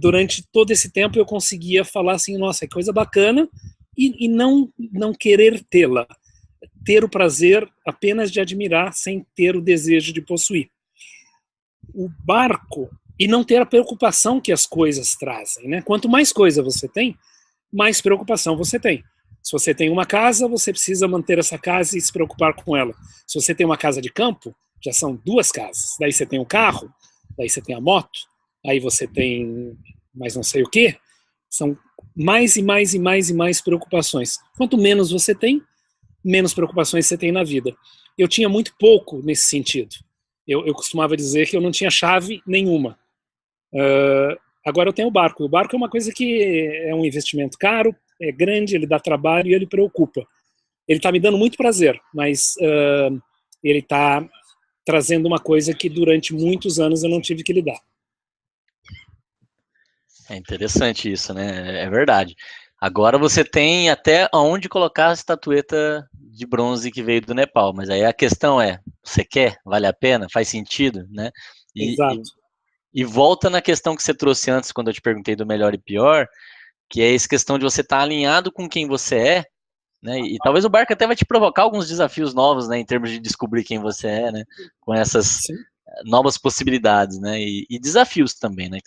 Durante todo esse tempo eu conseguia falar assim: nossa, que coisa bacana, e não querer tê-la. Ter o prazer apenas de admirar, sem ter o desejo de possuir. O barco, e não ter a preocupação que as coisas trazem, né? Quanto mais coisa você tem, mais preocupação você tem. Se você tem uma casa, você precisa manter essa casa e se preocupar com ela. Se você tem uma casa de campo, já são 2 casas. Daí você tem um carro, daí você tem a moto, aí você tem mais não sei o quê. São mais e mais e mais e mais preocupações. Quanto menos você tem, menos preocupações você tem na vida. Eu tinha muito pouco nesse sentido. Eu costumava dizer que eu não tinha chave nenhuma. Agora eu tenho o barco. O barco é uma coisa que é um investimento caro, é grande, ele dá trabalho e ele preocupa. Ele está me dando muito prazer, mas ele está trazendo uma coisa que durante muitos anos eu não tive que lidar. É interessante isso, né? É verdade. Agora você tem até aonde colocar a estatueta de bronze que veio do Nepal, mas aí a questão é, você quer? Vale a pena? Faz sentido, né? Exato. E volta na questão que você trouxe antes, quando eu te perguntei do melhor e pior, que é essa questão de você estar alinhado com quem você é, né? E talvez o barco até vai te provocar alguns desafios novos, né? Em termos de descobrir quem você é, né? Com essas Sim. novas possibilidades, né? E desafios também, né?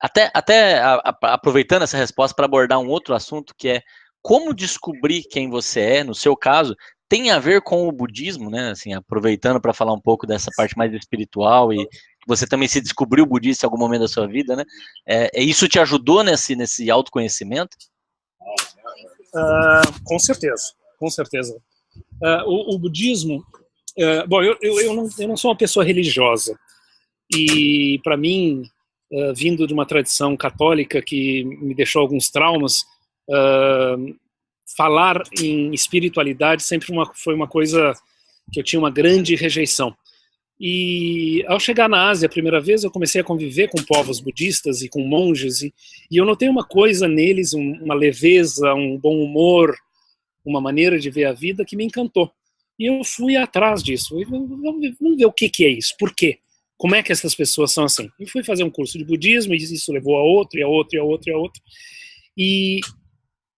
Até aproveitando essa resposta para abordar um outro assunto que é como descobrir quem você é, no seu caso, tem a ver com o budismo, né? Assim, aproveitando para falar um pouco dessa parte mais espiritual e você também se descobriu budista em algum momento da sua vida, né? Isso te ajudou nesse autoconhecimento? Com certeza, com certeza. O budismo, bom, eu não sou uma pessoa religiosa e para mim, vindo de uma tradição católica que me deixou alguns traumas, falar em espiritualidade sempre foi uma coisa que eu tinha uma grande rejeição. E ao chegar na Ásia a primeira vez, eu comecei a conviver com povos budistas e com monges, e eu notei uma coisa neles, uma leveza, um bom humor, uma maneira de ver a vida que me encantou. E eu fui atrás disso. Vamos ver o que é isso, por quê? Como é que essas pessoas são assim? E fui fazer um curso de budismo, e isso levou a outro, e a outro, e a outro, e a outro. E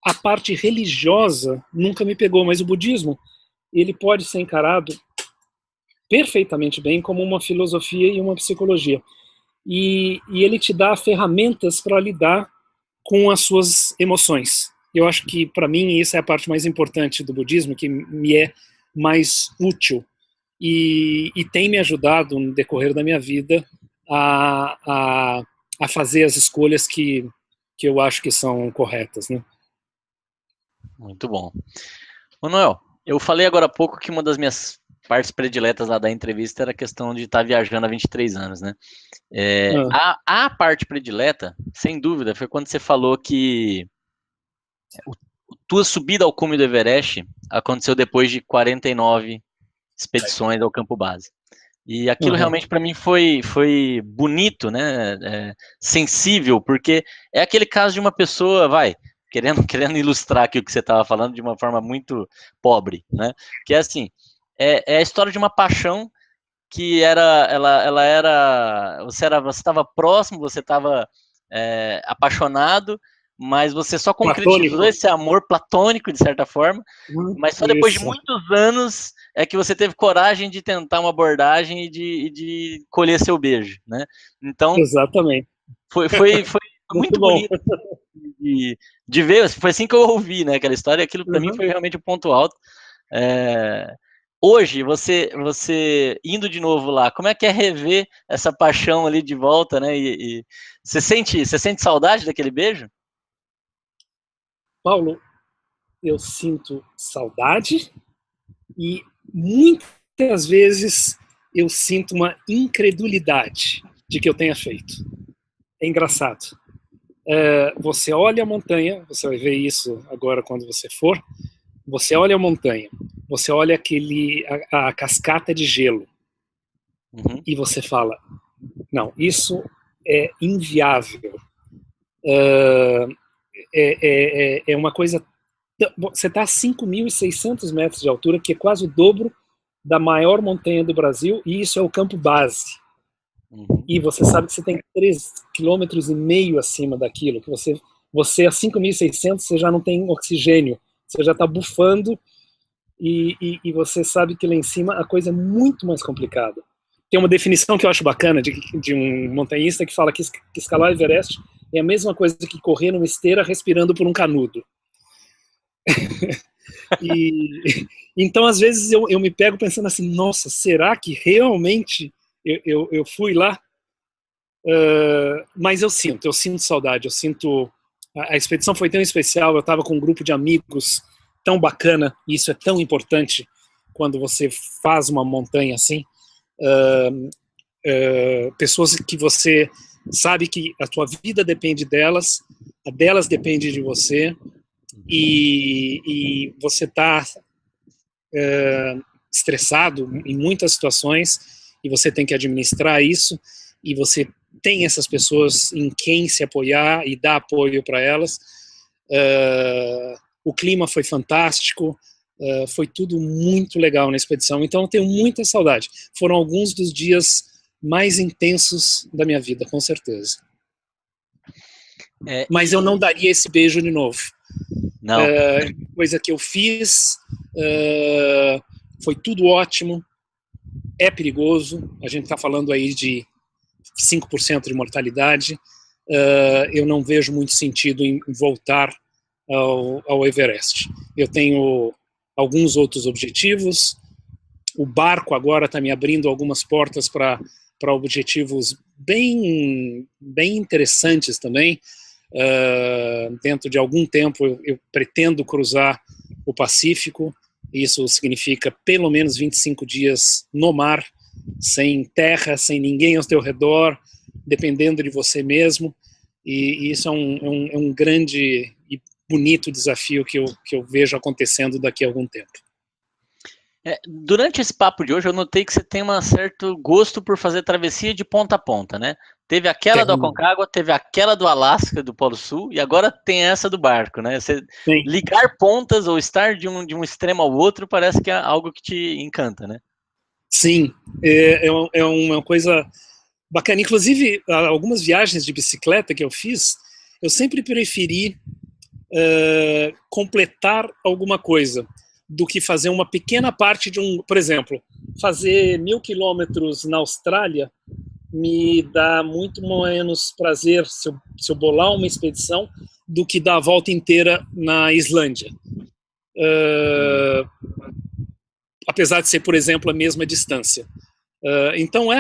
a parte religiosa nunca me pegou, mas o budismo, ele pode ser encarado perfeitamente bem como uma filosofia e uma psicologia. E ele te dá ferramentas para lidar com as suas emoções. Eu acho que, para mim, isso é a parte mais importante do budismo, que me é mais útil. E tem me ajudado no decorrer da minha vida a fazer as escolhas que eu acho que são corretas, né? Muito bom. Manuel, eu falei agora há pouco que uma das minhas partes prediletas lá da entrevista era a questão de estar viajando há 23 anos, né? A parte predileta, sem dúvida, foi quando você falou que tua subida ao cume do Everest aconteceu depois de 49 expedições ao campo base. E aquilo realmente para mim foi bonito, né? Sensível, porque é aquele caso de uma pessoa, querendo ilustrar aqui o que você estava falando de uma forma muito pobre, né? Que é assim, é a história de uma paixão que ela era, você estava próximo, você estava apaixonado, mas você só concretizou esse amor platônico de certa forma, mas só depois de muitos anos é que você teve coragem de tentar uma abordagem e de colher seu beijo, né? Então, exatamente. Foi muito bonito de ver, foi assim que eu ouvi, né, aquela história, aquilo para mim foi realmente o ponto alto. Hoje, você indo de novo lá, como é que é rever essa paixão ali de volta, né? E você sente saudade daquele beijo? Paulo, eu sinto saudade e muitas vezes eu sinto uma incredulidade de que eu tenha feito. É engraçado. Você olha a montanha, você vai ver isso agora quando você for, você olha a montanha, você olha a cascata de gelo, e você fala, não, isso é inviável. É uma coisa... Você está a 5.600 metros de altura, que é quase o dobro da maior montanha do Brasil, e isso é o campo base. E você sabe que você tem 3,5 km acima daquilo, que você a 5.600 você já não tem oxigênio, você já está bufando, e você sabe que lá em cima a coisa é muito mais complicada. Tem uma definição que eu acho bacana de um montanhista que fala que escalar o Everest é a mesma coisa que correr numa esteira respirando por um canudo. Então, às vezes, eu me pego pensando assim, nossa, será que realmente eu fui lá? Mas eu sinto saudade, a expedição foi tão especial, eu estava com um grupo de amigos tão bacana, e isso é tão importante quando você faz uma montanha assim, pessoas que você sabe que a sua vida depende delas, a delas depende de você, e você está estressado em muitas situações, e você tem que administrar isso, e você tem essas pessoas em quem se apoiar e dar apoio para elas. O clima foi fantástico, foi tudo muito legal na expedição, então eu tenho muita saudade. Foram alguns dos dias mais intensos da minha vida, com certeza. Mas eu não daria esse beijo de novo. Não. Coisa que eu fiz, foi tudo ótimo, é perigoso, a gente está falando aí de 5% de mortalidade, eu não vejo muito sentido em voltar ao Everest. Eu tenho alguns outros objetivos, o barco agora está me abrindo algumas portas para objetivos bem interessantes também. Dentro de algum tempo eu pretendo cruzar o Pacífico, isso significa pelo menos 25 dias no mar, sem terra, sem ninguém ao teu redor, dependendo de você mesmo, e isso é um grande e bonito desafio que eu vejo acontecendo daqui a algum tempo. Durante esse papo de hoje, eu notei que você tem um certo gosto por fazer travessia de ponta a ponta, né? Teve aquela do Aconcagua, teve aquela do Alasca, do Polo Sul, e agora tem essa do barco, né? Você ligar pontas ou estar de um extremo ao outro parece que é algo que te encanta, né? Sim, é uma coisa bacana. Inclusive, algumas viagens de bicicleta que eu fiz, eu sempre preferi completar alguma coisa do que fazer uma pequena parte de por exemplo, fazer 1000 quilômetros na Austrália me dá muito menos prazer se eu bolar uma expedição do que dar a volta inteira na Islândia. Apesar de ser, por exemplo, a mesma distância. Então,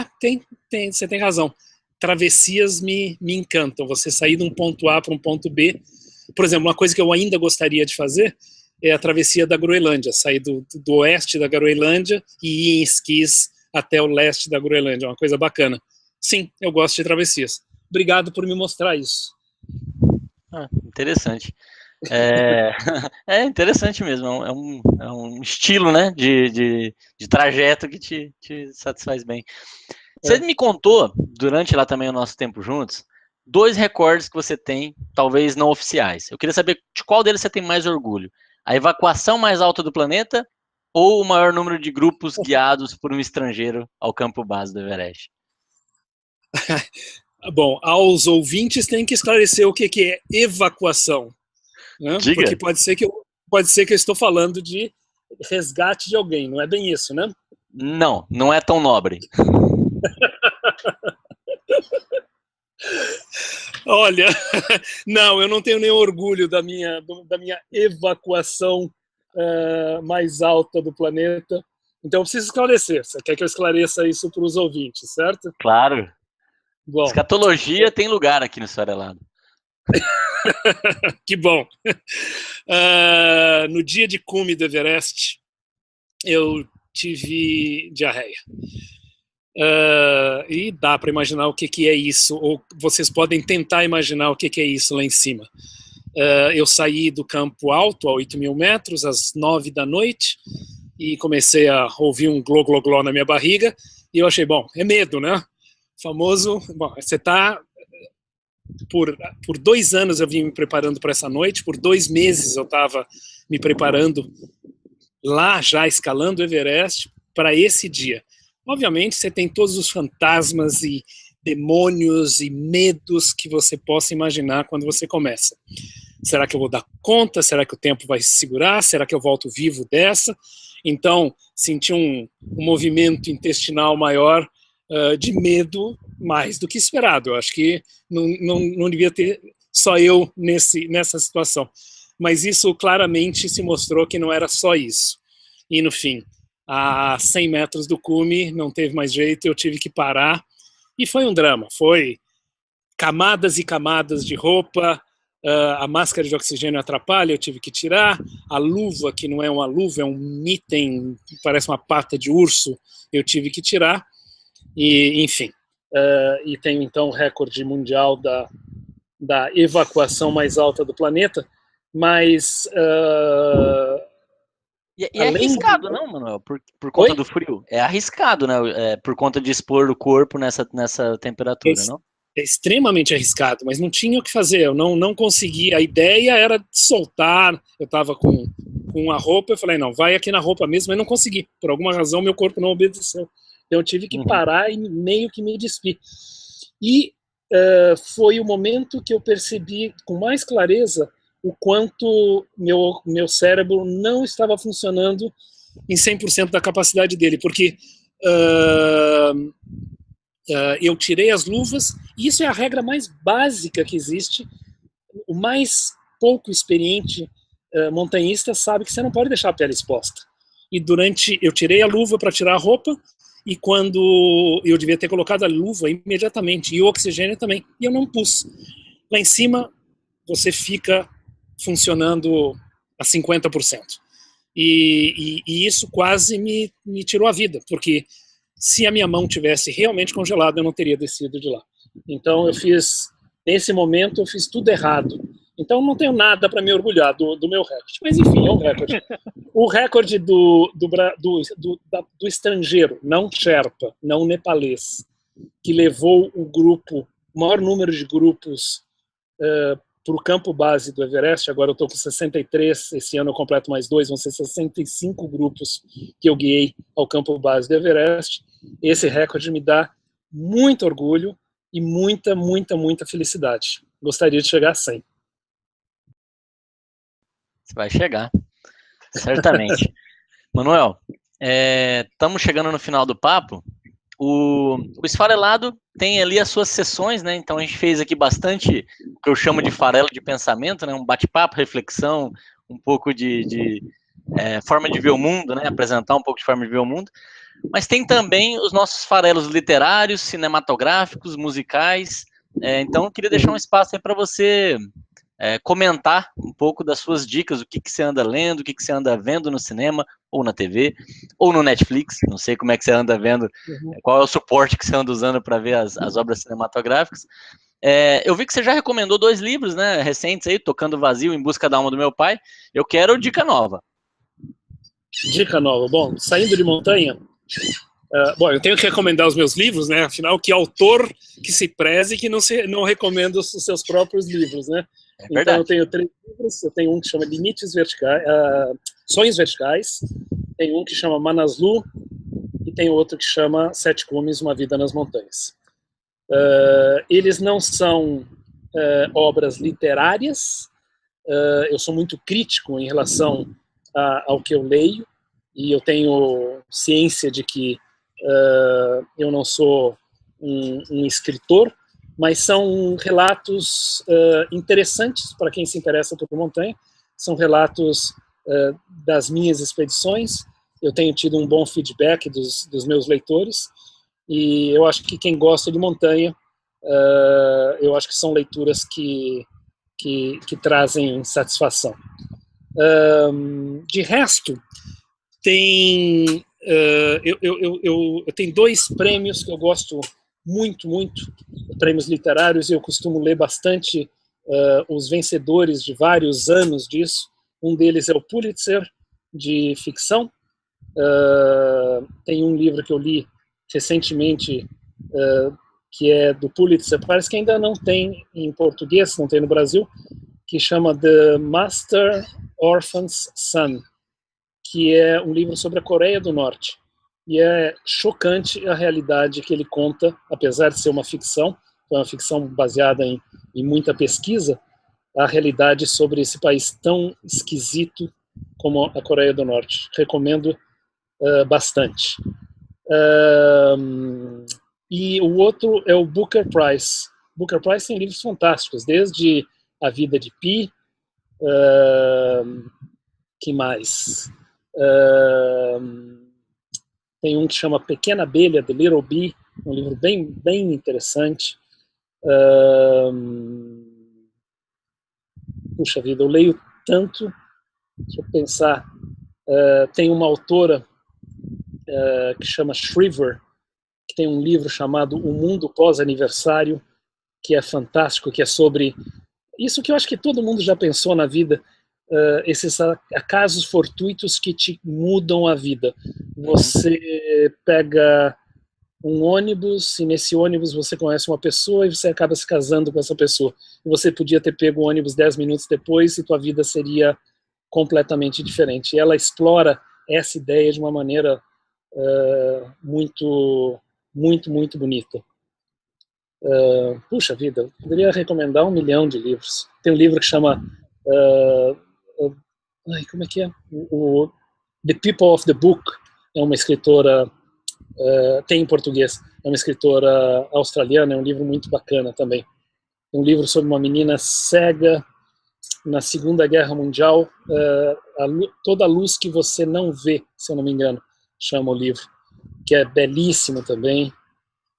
você tem razão. Travessias me encantam. Você sair de um ponto A para um ponto B. Por exemplo, uma coisa que eu ainda gostaria de fazer é a travessia da Groenlândia, sair do oeste da Groenlândia e ir em esquis até o leste da Groenlândia. É uma coisa bacana. Sim, eu gosto de travessias. Obrigado por me mostrar isso. Interessante. É interessante mesmo, é um estilo, né, de trajeto que te satisfaz bem. Você me contou, durante lá também o nosso tempo juntos, 2 recordes que você tem, talvez não oficiais. Eu queria saber de qual deles você tem mais orgulho. A evacuação mais alta do planeta ou o maior número de grupos guiados por um estrangeiro ao campo base do Everest? Bom, aos ouvintes tem que esclarecer o que é evacuação, né? Porque pode ser que eu estou falando de resgate de alguém, não é bem isso, né? Não é tão nobre. Olha, não, eu não tenho nenhum orgulho da minha evacuação mais alta do planeta. Então eu preciso esclarecer. Você quer que eu esclareça isso para os ouvintes, certo? Claro. Bom, escatologia tem lugar aqui no Esfarelado. Que bom. No dia de cume do Everest, eu tive diarreia. E dá para imaginar o que é isso, ou vocês podem tentar imaginar o que é isso lá em cima. Eu saí do campo alto, a 8.000 metros, às 9 da noite, e comecei a ouvir um gló-gló-gló na minha barriga, e eu achei, bom, é medo, né? Famoso, bom, você está... Por 2 anos eu vim me preparando para essa noite, por 2 meses eu estava me preparando lá, já escalando o Everest, para esse dia. Obviamente você tem todos os fantasmas e demônios e medos que você possa imaginar quando você começa. Será que eu vou dar conta? Será que o tempo vai se segurar? Será que eu volto vivo dessa? Então, senti um movimento intestinal maior de medo, mais do que esperado. Eu acho que não devia ter só eu nessa situação. Mas isso claramente se mostrou que não era só isso. E no fim, a 100 metros do cume, não teve mais jeito, eu tive que parar. E foi um drama. Foi camadas e camadas de roupa, a máscara de oxigênio atrapalha, eu tive que tirar, a luva, que não é uma luva, é um mitten, parece uma pata de urso, eu tive que tirar, e enfim. E tenho então o recorde mundial da evacuação mais alta do planeta, mas E é arriscado, não, Manuel? Por conta Oi? do frio. É arriscado, né? Por conta de expor o corpo nessa temperatura, não? É extremamente arriscado, mas não tinha o que fazer, eu não conseguia, a ideia era soltar, eu estava com a roupa, eu falei, não, vai aqui na roupa mesmo, mas não consegui, por alguma razão meu corpo não obedeceu, então eu tive que parar e meio que me despir. E foi o momento que eu percebi com mais clareza o quanto meu cérebro não estava funcionando em 100% da capacidade dele, porque eu tirei as luvas, e isso é a regra mais básica que existe. O mais pouco experiente montanhista sabe que você não pode deixar a pele exposta. E eu tirei a luva para tirar a roupa, e quando eu devia ter colocado a luva imediatamente, e o oxigênio também, e eu não pus. Lá em cima, você fica funcionando a 50%. E isso quase me tirou a vida, porque se a minha mão tivesse realmente congelada, eu não teria descido de lá. Então nesse momento, eu fiz tudo errado. Então não tenho nada para me orgulhar do meu recorde. Mas enfim, é um recorde. O recorde do estrangeiro, não Sherpa, não nepalês, que levou o maior número de grupos para o campo base do Everest, agora eu estou com 63, esse ano eu completo mais 2, vão ser 65 grupos que eu guiei ao campo base do Everest. Esse recorde me dá muito orgulho e muita, muita, muita felicidade. Gostaria de chegar a 100. Você vai chegar, certamente. Manuel, estamos chegando no final do papo. O Esfarelado tem ali as suas sessões, né? Então a gente fez aqui bastante o que eu chamo de farelo de pensamento, né? Um bate-papo, reflexão, um pouco de forma de ver o mundo, né? Apresentar um pouco de forma de ver o mundo. Mas tem também os nossos farelos literários, cinematográficos, musicais. Então eu queria deixar um espaço aí para você comentar um pouco das suas dicas, o que você anda lendo, o que você anda vendo no cinema, ou na TV, ou no Netflix, não sei como é que você anda vendo, qual é o suporte que você anda usando para ver as obras cinematográficas. Eu vi que você já recomendou 2 livros, né, recentes aí, Tocando Vazio, Em Busca da Alma do Meu Pai. Eu quero dica nova. Dica nova. Bom, saindo de montanha, bom, eu tenho que recomendar os meus livros, né? Afinal, que autor que se preze que não recomenda os seus próprios livros, né? Então eu tenho 3 livros, eu tenho um que chama Limites Verticais, Sonhos Verticais, tem um que chama Manaslu e tem outro que chama Sete Cumes, Uma Vida nas Montanhas. Eles não são obras literárias, eu sou muito crítico em relação ao que eu leio, e eu tenho ciência de que eu não sou um escritor, mas são relatos interessantes para quem se interessa por montanha, são relatos das minhas expedições, eu tenho tido um bom feedback dos meus leitores, e eu acho que quem gosta de montanha, eu acho que são leituras que trazem satisfação. De resto, eu tenho 2 prêmios que eu gosto muito, prêmios literários, e eu costumo ler bastante os vencedores de vários anos disso. Um deles é o Pulitzer, de ficção. Tem um livro que eu li recentemente, que é do Pulitzer, parece que ainda não tem em português, não tem no Brasil, que chama The Master Orphan's Son, que é um livro sobre a Coreia do Norte. E é chocante a realidade que ele conta, apesar de ser uma ficção, é uma ficção baseada em muita pesquisa, a realidade sobre esse país tão esquisito como a Coreia do Norte. Recomendo bastante. E o outro é o Booker Prize. Booker Prize tem livros fantásticos, desde A Vida de Pi, que mais? Tem um que chama Pequena Abelha, The Little Bee, um livro bem interessante. Puxa vida, eu leio tanto, deixa eu pensar. Tem uma autora que chama Shriver, que tem um livro chamado O Mundo Pós-Aniversário, que é fantástico, que é sobre isso que eu acho que todo mundo já pensou na vida, esses acasos fortuitos que te mudam a vida. Você pega um ônibus e nesse ônibus você conhece uma pessoa e você acaba se casando com essa pessoa. E você podia ter pego o ônibus 10 minutos depois e tua vida seria completamente diferente. E ela explora essa ideia de uma maneira muito, muito, muito bonita. Puxa vida, eu poderia recomendar 1 milhão de livros. Tem um livro que chama como é que é? The People of the Book. É uma escritora, tem em português, é uma escritora australiana, é um livro muito bacana também. É um livro sobre uma menina cega na Segunda Guerra Mundial, Toda a Luz que Você Não Vê, se eu não me engano, chama o livro, que é belíssimo também.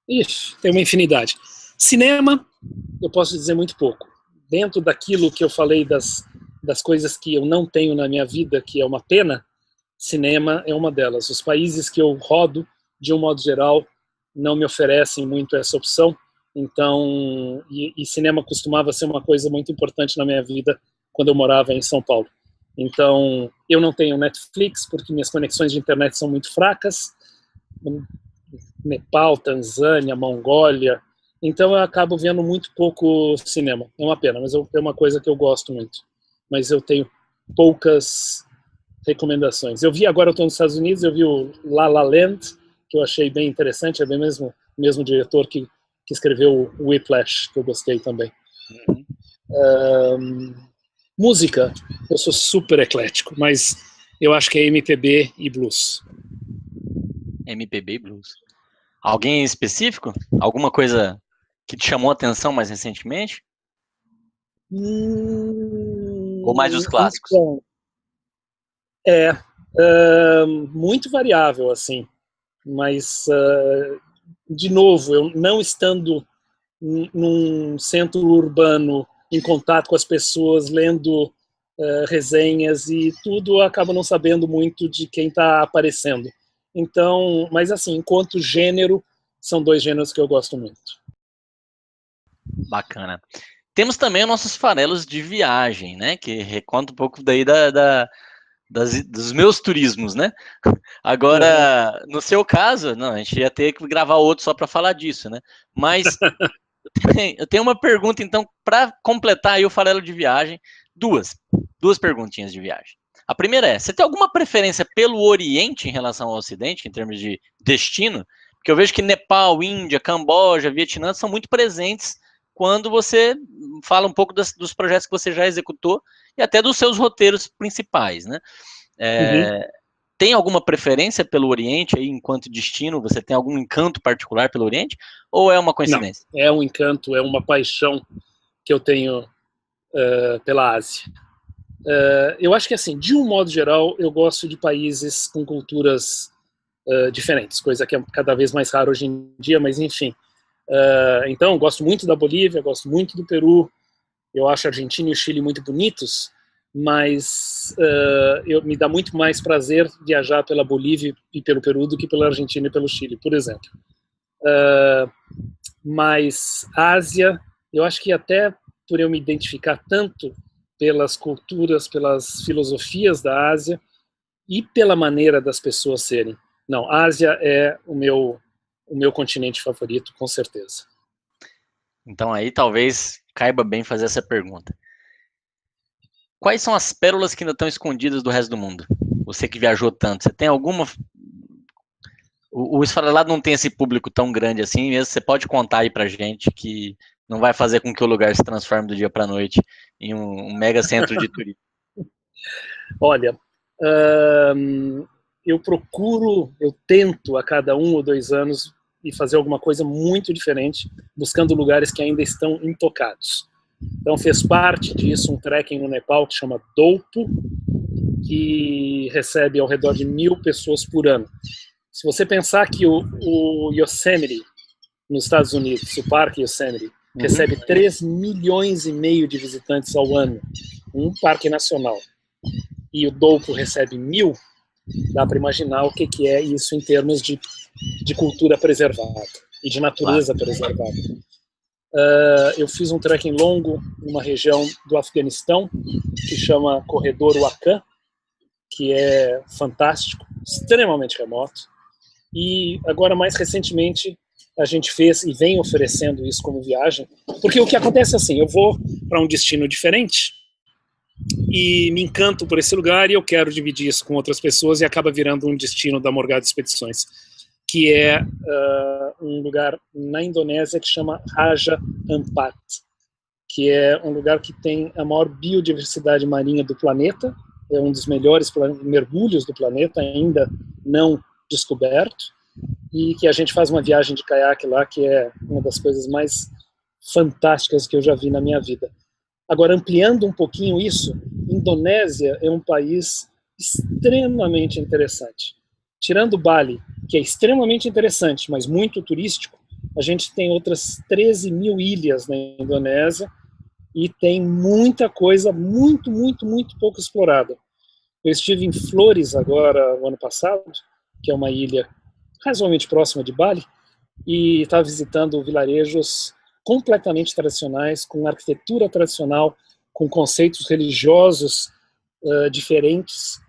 Ixi, tem uma infinidade. Cinema, eu posso dizer muito pouco. Dentro daquilo que eu falei das coisas que eu não tenho na minha vida, que é uma pena, cinema é uma delas. Os países que eu rodo, de um modo geral, não me oferecem muito essa opção. Então, e cinema costumava ser uma coisa muito importante na minha vida quando eu morava em São Paulo. Então, eu não tenho Netflix porque minhas conexões de internet são muito fracas. Nepal, Tanzânia, Mongólia. Então eu acabo vendo muito pouco cinema. É uma pena, mas é uma coisa que eu gosto muito. Mas eu tenho poucas recomendações. Eu vi agora, eu estou nos Estados Unidos, eu vi o La La Land, que eu achei bem interessante, é bem o mesmo diretor que escreveu o Whiplash, que eu gostei também. Música, eu sou super eclético, mas eu acho que é MPB e blues. MPB e blues. Alguém específico? Alguma coisa que te chamou a atenção mais recentemente? Ou mais os clássicos? Então, muito variável, assim. Mas, de novo, eu não estando num centro urbano, em contato com as pessoas, lendo resenhas e tudo, eu acabo não sabendo muito de quem está aparecendo. Então, mas assim, enquanto gênero, são 2 gêneros que eu gosto muito. Bacana. Temos também os nossos farelos de viagem, né? Que reconta um pouco daí dos meus turismos, né? Agora, no seu caso, não, a gente ia ter que gravar outro só para falar disso, né? Mas eu tenho uma pergunta, então, para completar aí o farelo de viagem, duas perguntinhas de viagem. A primeira é, você tem alguma preferência pelo Oriente em relação ao Ocidente, em termos de destino? Porque eu vejo que Nepal, Índia, Camboja, Vietnã são muito presentes quando você fala um pouco dos projetos que você já executou e até dos seus roteiros principais, né? Tem alguma preferência pelo Oriente aí enquanto destino? Você tem algum encanto particular pelo Oriente? Ou é uma coincidência? Não, é um encanto, é uma paixão que eu tenho pela Ásia. Eu acho que, assim, de um modo geral, eu gosto de países com culturas diferentes, coisa que é cada vez mais raro hoje em dia, mas enfim. Então, gosto muito da Bolívia, gosto muito do Peru, eu acho a Argentina e o Chile muito bonitos, mas me dá muito mais prazer viajar pela Bolívia e pelo Peru do que pela Argentina e pelo Chile, por exemplo. Mas Ásia, eu acho que até por eu me identificar tanto pelas culturas, pelas filosofias da Ásia e pela maneira das pessoas serem. Não, Ásia é o meu continente favorito, com certeza. Então aí talvez caiba bem fazer essa pergunta. Quais são as pérolas que ainda estão escondidas do resto do mundo? Você que viajou tanto, você tem alguma... O Esfarelado não tem esse público tão grande assim, mesmo você pode contar aí pra gente que não vai fazer com que o lugar se transforme do dia para a noite em um mega centro de turismo. Olha, eu tento a cada 1 ou 2 anos e fazer alguma coisa muito diferente, buscando lugares que ainda estão intocados. Então fez parte disso um trekking no Nepal que chama Dolpo, que recebe ao redor de 1.000 pessoas por ano. Se você pensar que o Yosemite, nos Estados Unidos, o Parque Yosemite, recebe 3,5 milhões de visitantes ao ano, um parque nacional, e o Doupo recebe 1.000, dá para imaginar o que é isso em termos de cultura preservada e de natureza preservada. Eu fiz um trekking longo numa região do Afeganistão que chama Corredor Wakhan, que é fantástico, extremamente remoto. E agora, mais recentemente, a gente fez e vem oferecendo isso como viagem, porque o que acontece é assim, eu vou para um destino diferente e me encanto por esse lugar e eu quero dividir isso com outras pessoas e acaba virando um destino da Morgado Expedições, que é um lugar na Indonésia que chama Raja Ampat, que é um lugar que tem a maior biodiversidade marinha do planeta, é um dos melhores mergulhos do planeta, ainda não descoberto, e que a gente faz uma viagem de caiaque lá, que é uma das coisas mais fantásticas que eu já vi na minha vida. Agora, ampliando um pouquinho isso, Indonésia é um país extremamente interessante. Tirando Bali, que é extremamente interessante, mas muito turístico, a gente tem outras 13 mil ilhas na Indonésia e tem muita coisa muito pouco explorada. Eu estive em Flores agora, o ano passado, que é uma ilha razoavelmente próxima de Bali, e estava visitando vilarejos completamente tradicionais, com arquitetura tradicional, com conceitos religiosos diferentes.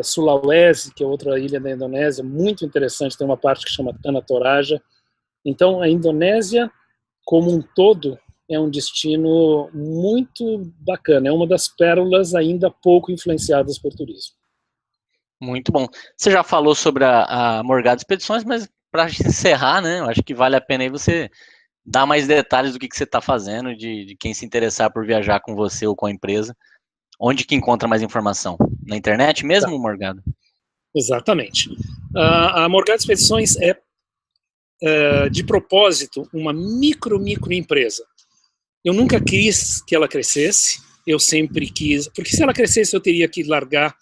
Sulawesi, que é outra ilha da Indonésia, muito interessante, tem uma parte que chama Tanah Toraja. Então, a Indonésia, como um todo, é um destino muito bacana, é uma das pérolas ainda pouco influenciadas por turismo. Muito bom. Você já falou sobre a Morgado Expedições, mas para encerrar, né, eu acho que vale a pena aí você dar mais detalhes do que você está fazendo, de quem se interessar por viajar com você ou com a empresa. Onde que encontra mais informação? Na internet mesmo, tá. Morgado? Exatamente. A Morgado Expedições é, de propósito, uma micro empresa. Eu nunca quis que ela crescesse, eu sempre quis, porque se ela crescesse eu teria que largar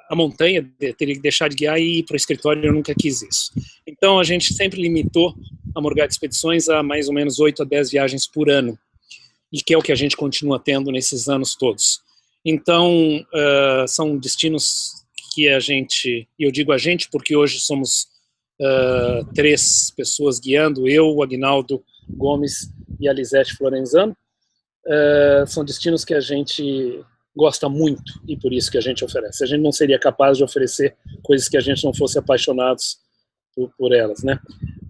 a montanha, teria que deixar de guiar e ir para o escritório, eu nunca quis isso. Então a gente sempre limitou a Morgado Expedições a mais ou menos 8 a 10 viagens por ano, e que é o que a gente continua tendo nesses anos todos. Então são destinos que a gente, e eu digo a gente porque hoje somos 3 pessoas guiando, eu, o Aguinaldo Gomes e a Lisete Florenzano. São destinos que a gente gosta muito e por isso que a gente oferece. A gente não seria capaz de oferecer coisas que a gente não fosse apaixonados por elas, né?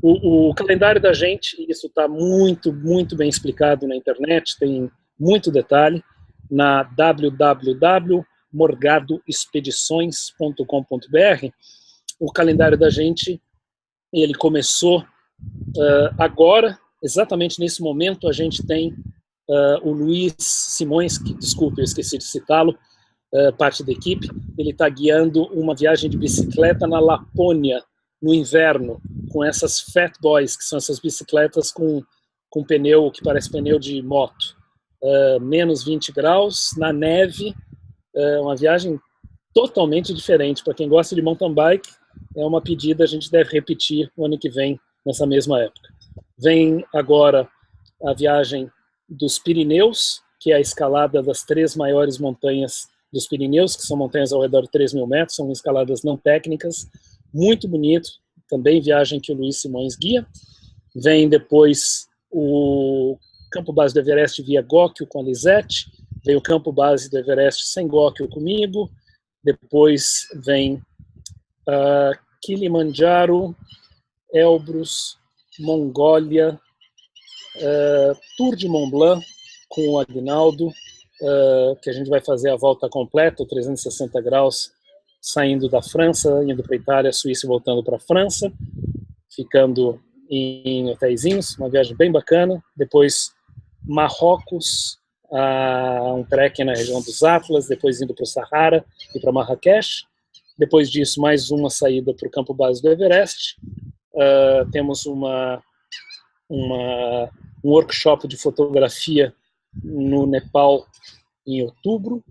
O calendário da gente, isso está muito bem explicado na internet, tem muito detalhe, na www.morgadoexpedições.com.br. O calendário da gente, ele começou agora, exatamente nesse momento, a gente tem o Luiz Simões, que, desculpe, eu esqueci de citá-lo, parte da equipe, ele está guiando uma viagem de bicicleta na Lapônia, no inverno, com essas Fat Boys, que são essas bicicletas com pneu que parece pneu de moto, menos 20 graus, na neve, uma viagem totalmente diferente. Para quem gosta de mountain bike, é uma pedida, a gente deve repetir o ano que vem, nessa mesma época. Vem agora a viagem dos Pirineus, que é a escalada das 3 maiores montanhas dos Pirineus, que são montanhas ao redor de 3.000 metros, são escaladas não técnicas, muito bonito, também viagem que o Luiz Simões guia. Vem depois o campo base do Everest via Góquio com a Lisete, vem o campo base do Everest sem Góquio comigo, depois vem Kilimanjaro, Elbrus, Mongólia, Tour de Mont Blanc com o Aguinaldo, que a gente vai fazer a volta completa, 360 graus, saindo da França, indo para a Itália, Suíça e voltando para a França, ficando em hotéisinhos, uma viagem bem bacana. Depois Marrocos, um trekking na região dos Atlas, depois indo para o Sahara e para Marrakech. Depois disso, mais uma saída para o campo base do Everest. Temos um workshop de fotografia no Nepal em outubro.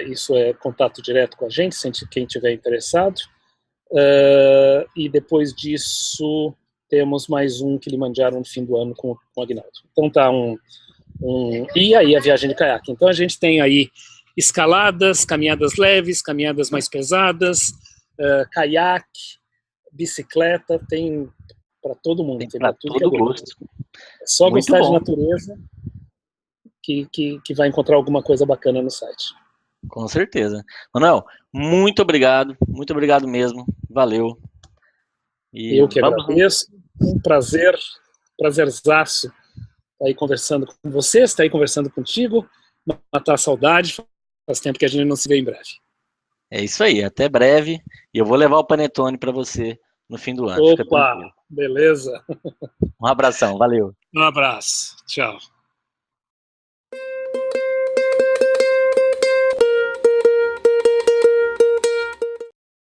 Isso é contato direto com a gente, quem tiver interessado. E depois disso temos mais um Kilimanjaro no fim do ano com o Aguinaldo. Então tá e aí a viagem de caiaque. Então a gente tem aí escaladas, caminhadas leves, caminhadas mais pesadas, caiaque, bicicleta, tem para todo mundo. Tem para todo gosto. É só Muito gostar bom. de natureza que vai encontrar alguma coisa bacana no site. Com certeza. Manuel, muito obrigado mesmo. Valeu. E eu que agradeço. Um prazerzaço estar aí conversando com você, estar aí conversando contigo, matar a saudade. Faz tempo que a gente não se vê em breve. É isso aí, até breve. E eu vou levar o panetone para você no fim do ano. Opa, beleza. Um abração, valeu. Um abraço, tchau.